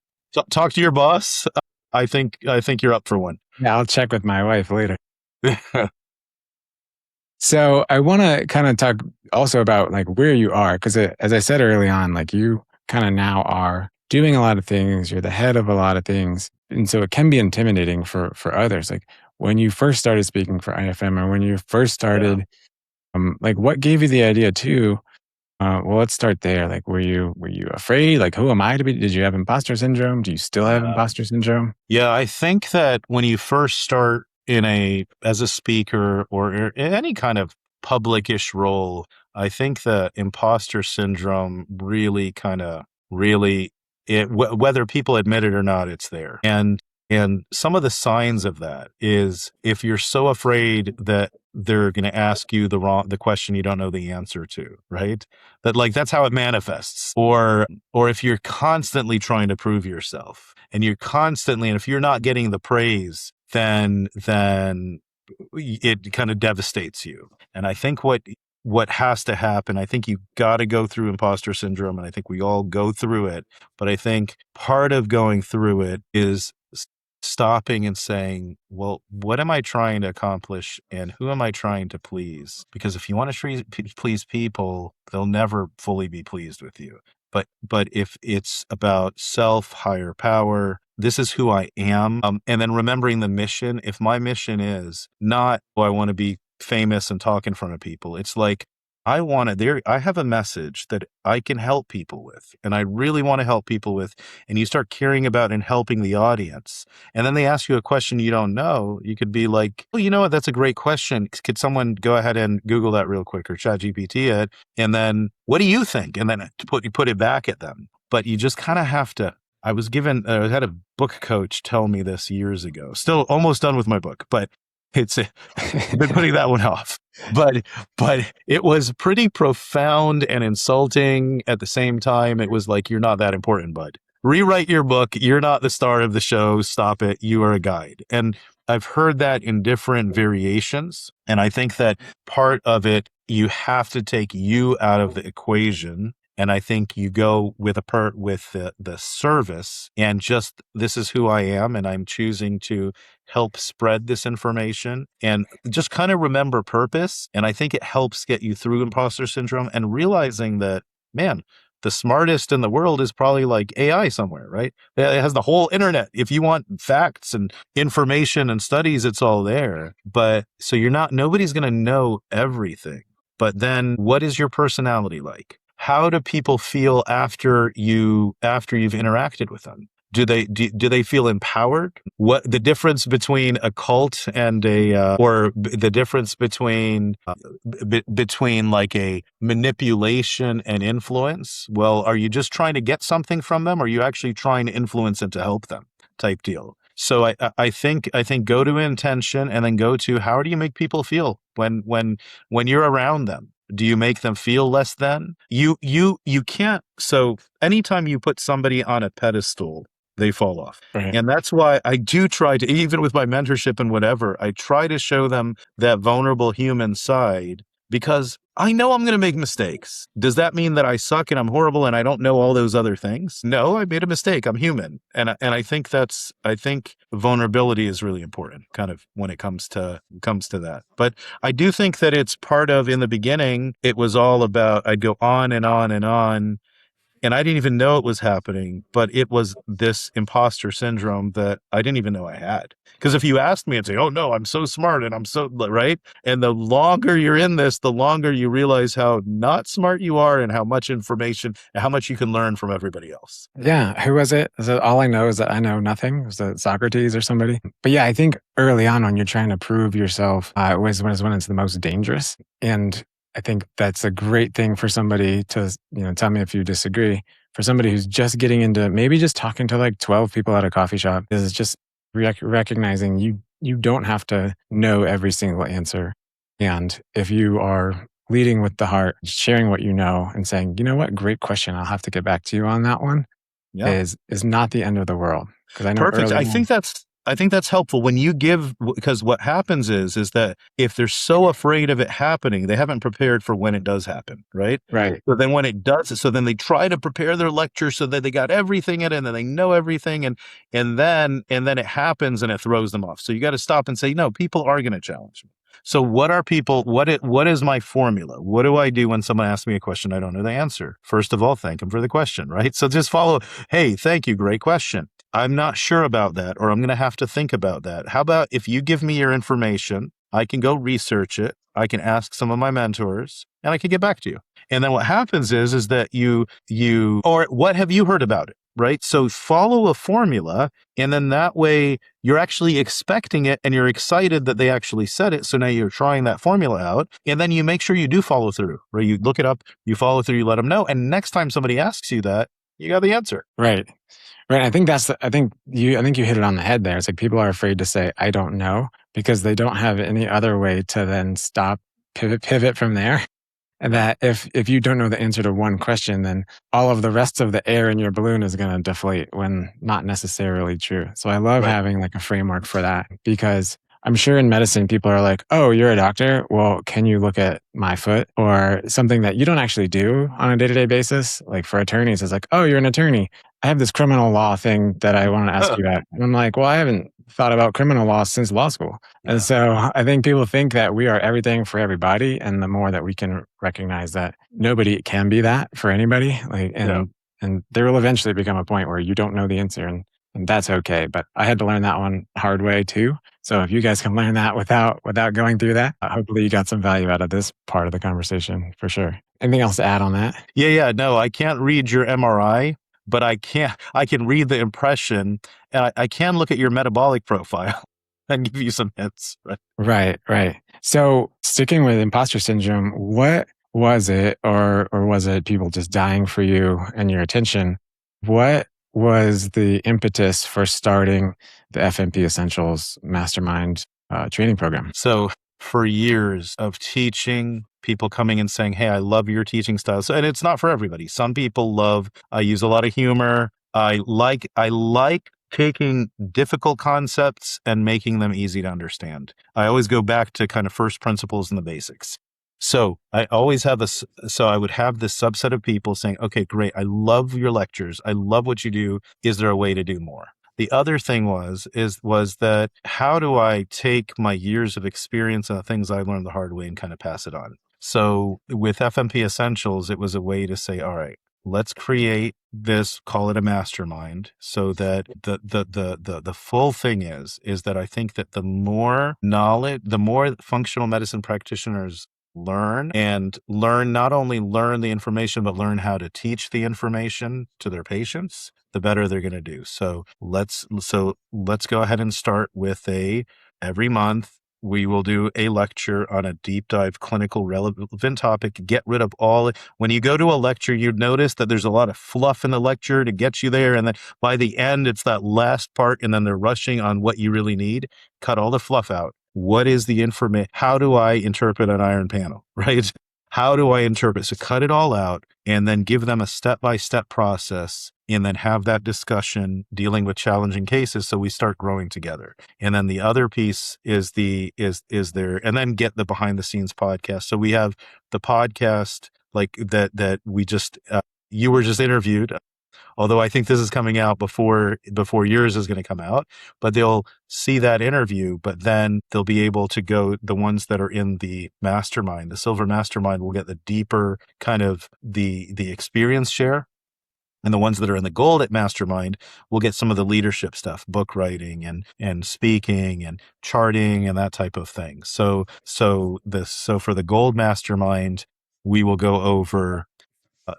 Talk to your boss. I think you're up for one. Yeah, I'll check with my wife later. So I want to kind of talk also about, like, where you are, because as I said early on, like, you kind of now are doing a lot of things. You're the head of a lot of things. And so it can be intimidating for others. Like, when you first started speaking for IFM, or when you first started, like, what gave you the idea to, well, let's start there. Like, were you afraid? Like, who am I to be? Did you have imposter syndrome? Do you still have imposter syndrome? Yeah, I think that when you first start as a speaker or in any kind of public-ish role, I think the imposter syndrome really whether people admit it or not, it's there. And And some of the signs of that is if you're so afraid that they're going to ask you the question you don't know the answer to, right? That like, that's how it manifests. Or if you're constantly trying to prove yourself and and if you're not getting the praise, then it kind of devastates you. And I think what has to happen, I think you got to go through imposter syndrome, and I think we all go through it. But I think part of going through it is stopping and saying, well, what am I trying to accomplish and who am I trying to please? Because if you want to please people, they'll never fully be pleased with you. But if it's about self, higher power, this is who I am. And then remembering the mission. If my mission is not, oh, I want to be famous and talk in front of people, it's like, I have a message that I can help people with, and I really want to help people with. And you start caring about and helping the audience. And then they ask you a question you don't know. You could be like, oh, you know what? That's a great question. Could someone go ahead and Google that real quick or chat GPT it? And then what do you think? And then you put it back at them. But you just kind of have to. I had a book coach tell me this years ago, still almost done with my book, but I've been putting that one off. But it was pretty profound and insulting at the same time. It was like, you're not that important, bud. Rewrite your book. You're not the star of the show. Stop it. You are a guide. And I've heard that in different variations. And I think that part of it, you have to take you out of the equation. And I think you go with the service and just, this is who I am, and I'm choosing to help spread this information, and just kind of remember purpose. And I think it helps get you through imposter syndrome and realizing that, man, the smartest in the world is probably like AI somewhere, right? It has the whole internet. If you want facts and information and studies, it's all there. But so nobody's going to know everything. But then what is your personality like? How do people feel after you've interacted with them? Do they feel empowered? What the difference between a cult and the difference between like a manipulation and influence? Well, are you just trying to get something from them? Or are you actually trying to influence and to help them, type deal? So I think go to intention, and then go to, how do you make people feel when you're around them? Do you make them feel less than? You can't. So anytime you put somebody on a pedestal, they fall off. Right. And that's why I do try to, even with my mentorship and whatever, I try to show them that vulnerable human side, because I know I'm going to make mistakes. Does that mean that I suck and I'm horrible and I don't know all those other things? No, I made a mistake. I'm human. And I think vulnerability is really important, kind of, when it comes to that. But I do think that it's part of, in the beginning, it was all about, I'd go on and on and on. And I didn't even know it was happening, but it was this imposter syndrome that I didn't even know I had. Because if you asked me and say, oh no, I'm so smart and I'm so, right? And the longer you're in this, the longer you realize how not smart you are and how much information and how much you can learn from everybody else. Yeah. Who was it? Is it all I know is that I know nothing? Was it Socrates or somebody? But yeah, I think early on when you're trying to prove yourself, was when it's the most dangerous. And I think that's a great thing for somebody to, tell me if you disagree, for somebody who's just getting into maybe just talking to like 12 people at a coffee shop, is just recognizing you don't have to know every single answer. And if you are leading with the heart, sharing what you know and saying, you know what, great question, I'll have to get back to you on that one, is not the end of the world. Because I know perfect. I think that's helpful when you give, because what happens is that if they're so afraid of it happening, they haven't prepared for when it does happen, right? Right. So then when it does, so then they try to prepare their lecture so that they got everything in it and then they know everything, and then it happens and it throws them off. So you got to stop and say, no, people are going to challenge me. So what is my formula? What do I do when someone asks me a question I don't know the answer? First of all, thank them for the question, right? So just follow, hey, thank you, great question. I'm not sure about that, or I'm going to have to think about that. How about if you give me your information, I can go research it, I can ask some of my mentors, and I can get back to you. And then what happens is that or what have you heard about it? Right? So follow a formula, and then that way you're actually expecting it and you're excited that they actually said it. So now you're trying that formula out, and then you make sure you do follow through, right? You look it up, you follow through, you let them know. And next time somebody asks you that, you got the answer. Right. Right. I think you hit it on the head there. It's like people are afraid to say, I don't know, because they don't have any other way to then stop, pivot from there. And Right. that if you don't know the answer to one question, then all of the rest of the air in your balloon is going to deflate when not necessarily true. So I love Right. having like a framework for that, because I'm sure in medicine, people are like, oh, you're a doctor. Well, can you look at my foot, or something that you don't actually do on a day to day basis? Like for attorneys, it's like, oh, you're an attorney. I have this criminal law thing that I want to ask you about. And I'm like, well, I haven't thought about criminal law since law school. And Yeah. so I think people think that we are everything for everybody. And the more that we can recognize that nobody can be that for anybody, like, Yeah. and there will eventually become a point where you don't know the answer, and that's okay. But I had to learn that one hard way too. So if you guys can learn that without going through that, hopefully you got some value out of this part of the conversation for sure. Anything else to add on that? Yeah. No, I can't read your MRI, but I can read the impression, and I can look at your metabolic profile and give you some hints. Right. Right, right. So sticking with imposter syndrome, what was it, or was it people just dying for you and your attention? What was the impetus for starting the FMP Essentials Mastermind training program? So for years of teaching, people coming and saying, hey, I love your teaching style. So, and it's not for everybody. Some people love, I use a lot of humor. I like taking difficult concepts and making them easy to understand. I always go back to kind of first principles and the basics. So I always have so I would have this subset of people saying, okay, great. I love your lectures. I love what you do. Is there a way to do more? The other thing was that how do I take my years of experience and the things I learned the hard way and kind of pass it on? So with FMP Essentials, it was a way to say, all right, let's create this, call it a mastermind, so that the full thing is that I think that the more knowledge, the more functional medicine practitioners learn not only learn the information, but learn how to teach the information to their patients, the better they're going to do. So let's go ahead and start with every month we will do a lecture on a deep dive clinical relevant topic. Get rid of when you go to a lecture, you notice that there's a lot of fluff in the lecture to get you there. And then by the end, it's that last part. And then they're rushing on what you really need. Cut all the fluff out. What is the information? How do I interpret an iron panel, right? How do I interpret? So cut it all out and then give them a step-by-step process, and then have that discussion dealing with challenging cases. So we start growing together. And then the other piece is and then get the behind the scenes podcast. So we have the podcast like that we just, you were just interviewed. Although I think this is coming out before yours is going to come out, but they'll see that interview, but then they'll be able to go, the ones that are in the mastermind, the silver mastermind will get the deeper kind of the experience share. And the ones that are in the gold at mastermind will get some of the leadership stuff, book writing and speaking and charting and that type of thing. So for the gold mastermind, we will go over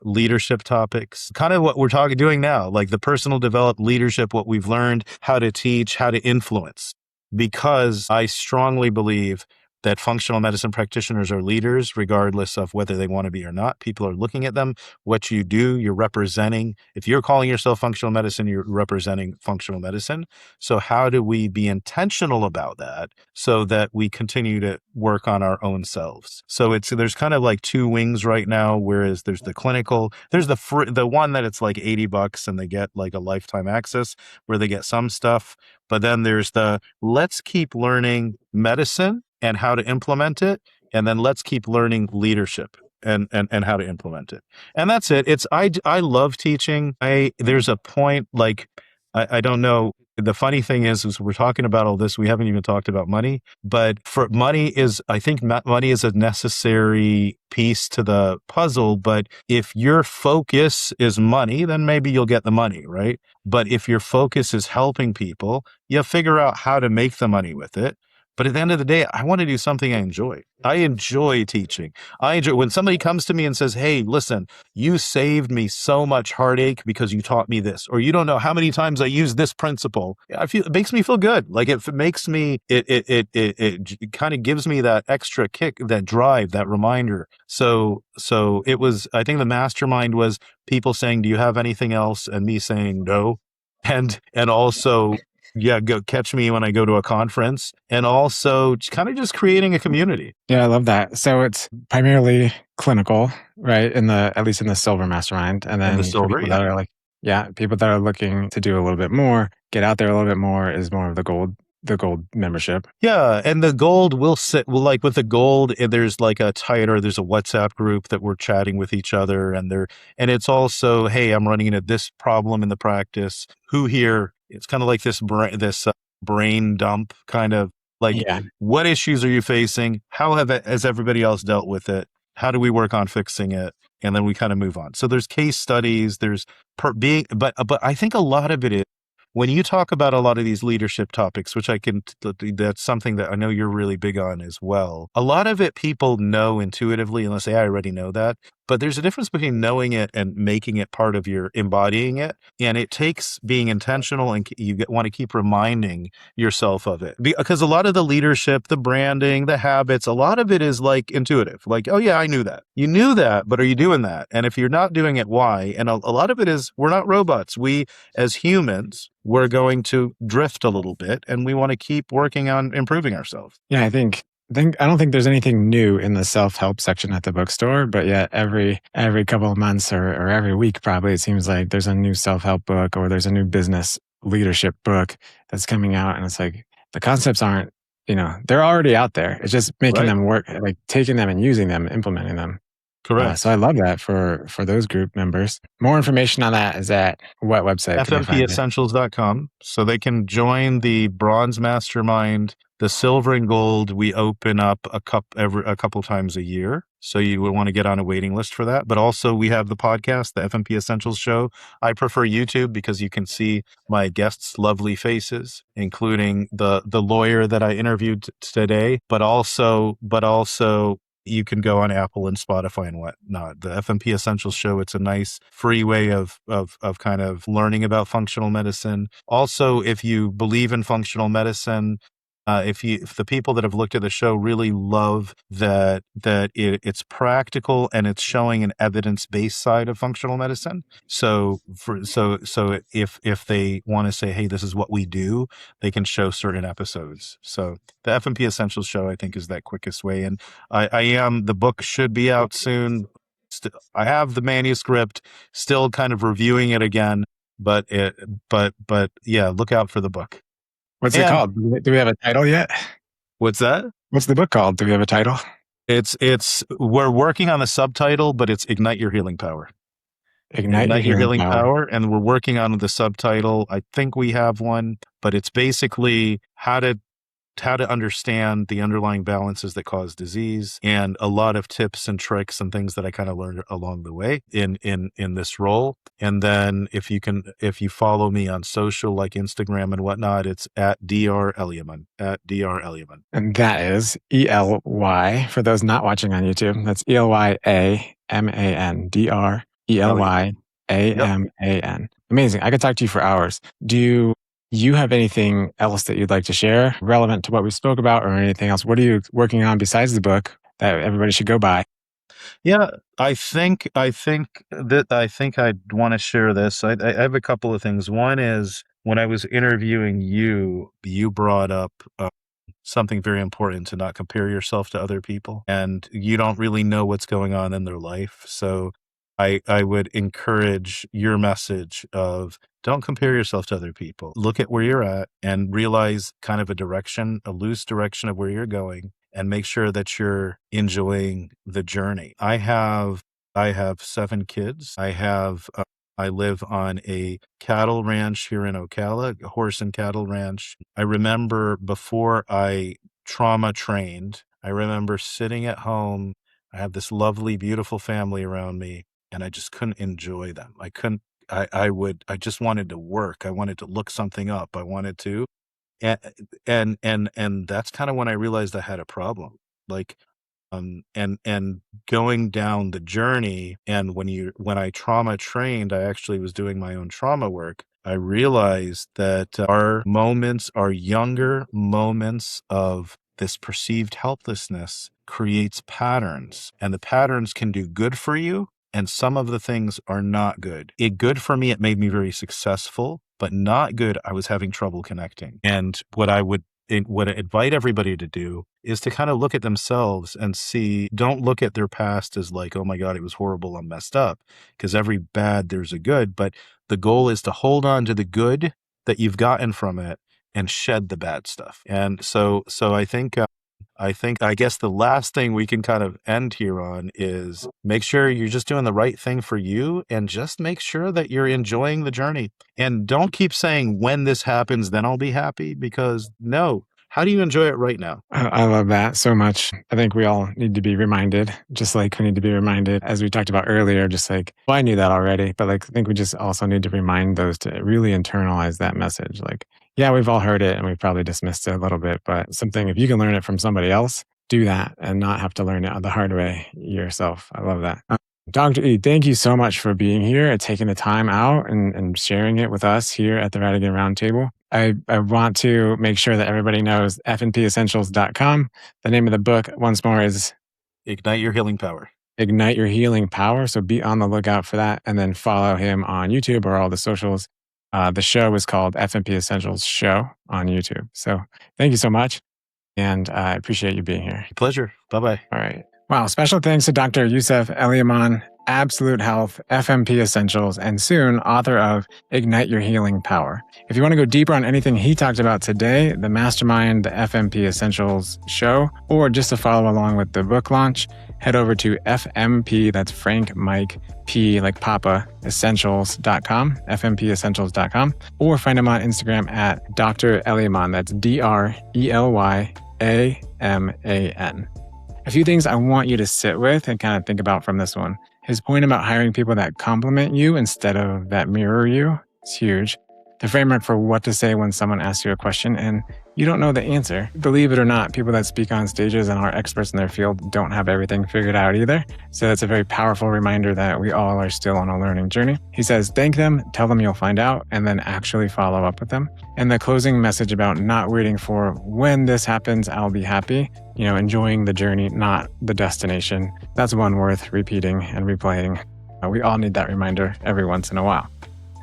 leadership topics, kind of what we're doing now, like the personal developed leadership, what we've learned, how to teach, how to influence, because I strongly believe that functional medicine practitioners are leaders, regardless of whether they want to be or not. People are looking at them. What you do, you're representing. If you're calling yourself functional medicine, you're representing functional medicine. So how do we be intentional about that so that we continue to work on our own selves? So there's kind of like two wings right now, whereas there's the clinical, there's the one that it's like $80 and they get like a lifetime access where they get some stuff. But then there's let's keep learning medicine and how to implement it. And then let's keep learning leadership and how to implement it. And that's it. I love teaching. There's a point, like, I don't know. The funny thing is we're talking about all this. We haven't even talked about money, but I think money is a necessary piece to the puzzle. But if your focus is money, then maybe you'll get the money, right? But if your focus is helping people, you figure out how to make the money with it. But at the end of the day, I want to do something I enjoy. I enjoy teaching. I enjoy when somebody comes to me and says, "Hey, listen, you saved me so much heartache because you taught me this," or "You don't know how many times I use this principle." I feel it makes me feel good. Like it makes me it kind of gives me that extra kick, that drive, that reminder. So it was. I think the mastermind was people saying, "Do you have anything else?" and me saying no, and also, yeah, go catch me when I go to a conference, and also kind of just creating a community. Yeah, I love that. So it's primarily clinical, right? At least in the silver mastermind. And And the then for silver, people yeah. that are like, yeah, people that are looking to do a little bit more, get out there a little bit more is more of the gold membership. Yeah, and the gold will sit well, like with the gold, there's like a tighter, there's a WhatsApp group that we're chatting with each other, and it's also, hey, I'm running into this problem in the practice. Who here? It's kind of like this brain dump kind of like, Yeah. what issues are you facing? Has everybody else dealt with it? How do we work on fixing it? And then we kind of move on. So there's case studies, but I think a lot of it is when you talk about a lot of these leadership topics, which that's something that I know you're really big on as well. A lot of it people know intuitively, and let's say I already know that. But there's a difference between knowing it and making it part of your embodying it. And it takes being intentional, and want to keep reminding yourself of it. Because a lot of the leadership, the branding, the habits, a lot of it is like intuitive. Like, oh yeah, I knew that. You knew that, but are you doing that? And if you're not doing it, why? And a lot of it is we're not robots. We, as humans, we're going to drift a little bit, and we want to keep working on improving ourselves. Yeah, I don't think there's anything new in the self-help section at the bookstore, but yet every couple of months or every week probably it seems like there's a new self-help book or there's a new business leadership book that's coming out, and it's like the concepts aren't, they're already out there. It's just making Right. them work, like taking them and using them, implementing them. Correct. So I love that for those group members. More information on that is at what website can they find it? FMPessentials.com. So they can join the bronze mastermind. The silver and gold, we open up a couple times a year. So you would want to get on a waiting list for that. But also we have the podcast, the FMP Essentials Show. I prefer YouTube because you can see my guests' lovely faces, including the lawyer that I interviewed today, but also you can go on Apple and Spotify and whatnot. The FMP Essentials Show, it's a nice free way of kind of learning about functional medicine. Also, if you believe in functional medicine, if the people that have looked at the show really love that it's practical and it's showing an evidence-based side of functional medicine. So if they want to say, hey, this is what we do, they can show certain episodes. So the FMP Essentials Show, I think, is that quickest way. And the book should be out soon. I have the manuscript, still kind of reviewing it again, but yeah, look out for the book. What's it called? Do we have a title yet? What's that? What's the book called? Do we have a title? We're working on the subtitle, but it's Ignite Your Healing Power. Ignite Your Healing Power. And we're working on the subtitle. I think we have one, but it's basically how to understand the underlying balances that cause disease, and a lot of tips and tricks and things that I kind of learned along the way in this role. And then if you follow me on social like Instagram and whatnot, it's at Dr. Elyaman, And that is ELY for those not watching on YouTube. That's ELYAMAN, DRELYAMAN. Amazing. I could talk to you for hours. Do you have anything else that you'd like to share relevant to what we spoke about, or anything else? What are you working on besides the book that everybody should go buy? Yeah, I think I'd want to share this. I have a couple of things. One is when I was interviewing you brought up something very important, to not compare yourself to other people, and you don't really know what's going on in their life. So I would encourage your message of don't compare yourself to other people. Look at where you're at and realize kind of a loose direction of where you're going, and make sure that you're enjoying the journey. I have 7 kids. I live on a cattle ranch here in Ocala, a horse and cattle ranch. I remember before I trauma trained, I remember sitting at home. I have this lovely, beautiful family around me, and I just couldn't enjoy them. I just wanted to work. I wanted to look something up. I wanted to. and that's kind of when I realized I had a problem. Like, and going down the journey, and when I trauma trained, I actually was doing my own trauma work. I realized that our moments, our younger moments of this perceived helplessness creates patterns, and the patterns can do good for you, and some of the things are not good. Good for me, it made me very successful, but not good, I was having trouble connecting. And what I invite everybody to do is to kind of look at themselves and see, don't look at their past as like, oh my God, it was horrible, I'm messed up. Because every bad, there's a good. But the goal is to hold on to the good that you've gotten from it and shed the bad stuff. And so I guess the last thing we can kind of end here on is make sure you're just doing the right thing for you, and just make sure that you're enjoying the journey. And don't keep saying, when this happens, then I'll be happy, because no. How do you enjoy it right now? I love that so much. I think we all need to be reminded, just like we need to be reminded, as we talked about earlier, just like, well, I knew that already, but like, I think we just also need to remind those to really internalize that message. Like, yeah, we've all heard it and we've probably dismissed it a little bit, but something, if you can learn it from somebody else, do that and not have to learn it the hard way yourself. I love that. Dr. E, thank you so much for being here and taking the time out and sharing it with us here at the Radigan Roundtable. I want to make sure that everybody knows FMPessentials.com. The name of the book, once more, is Ignite Your Healing Power. Ignite Your Healing Power. So be on the lookout for that, and then follow him on YouTube or all the socials. The show is called FMP Essentials Show on YouTube. So thank you so much. And I appreciate you being here. Pleasure. Bye-bye. All right. Wow. Special thanks to Dr. Yousef Elyaman, Absolute Health, FMP Essentials, and soon author of Ignite Your Healing Power. If you want to go deeper on anything he talked about today, the mastermind, the FMP Essentials Show, or just to follow along with the book launch, head over to FMP, that's Frank Mike P like Papa, essentials.com, FMPessentials.com, or find him on Instagram at Dr. Elyaman, that's DrElyaman. A few things I want you to sit with and kind of think about from this one. His point about hiring people that compliment you instead of that mirror you is huge. The framework for what to say when someone asks you a question and you don't know the answer. Believe it or not, people that speak on stages and are experts in their field don't have everything figured out either. So that's a very powerful reminder that we all are still on a learning journey. He says, thank them, tell them you'll find out, and then actually follow up with them. And the closing message about not waiting for when this happens, I'll be happy. Enjoying the journey, not the destination. That's one worth repeating and replaying. We all need that reminder every once in a while.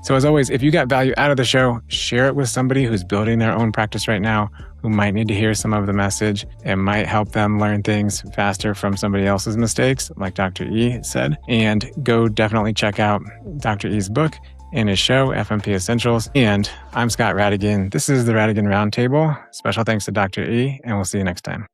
So as always, if you got value out of the show, share it with somebody who's building their own practice right now, who might need to hear some of the message. It might help them learn things faster from somebody else's mistakes, like Dr. E said. And go definitely check out Dr. E's book and his show, FMP Essentials. And I'm Scott Radigan. This is the Radigan Roundtable. Special thanks to Dr. E, and we'll see you next time.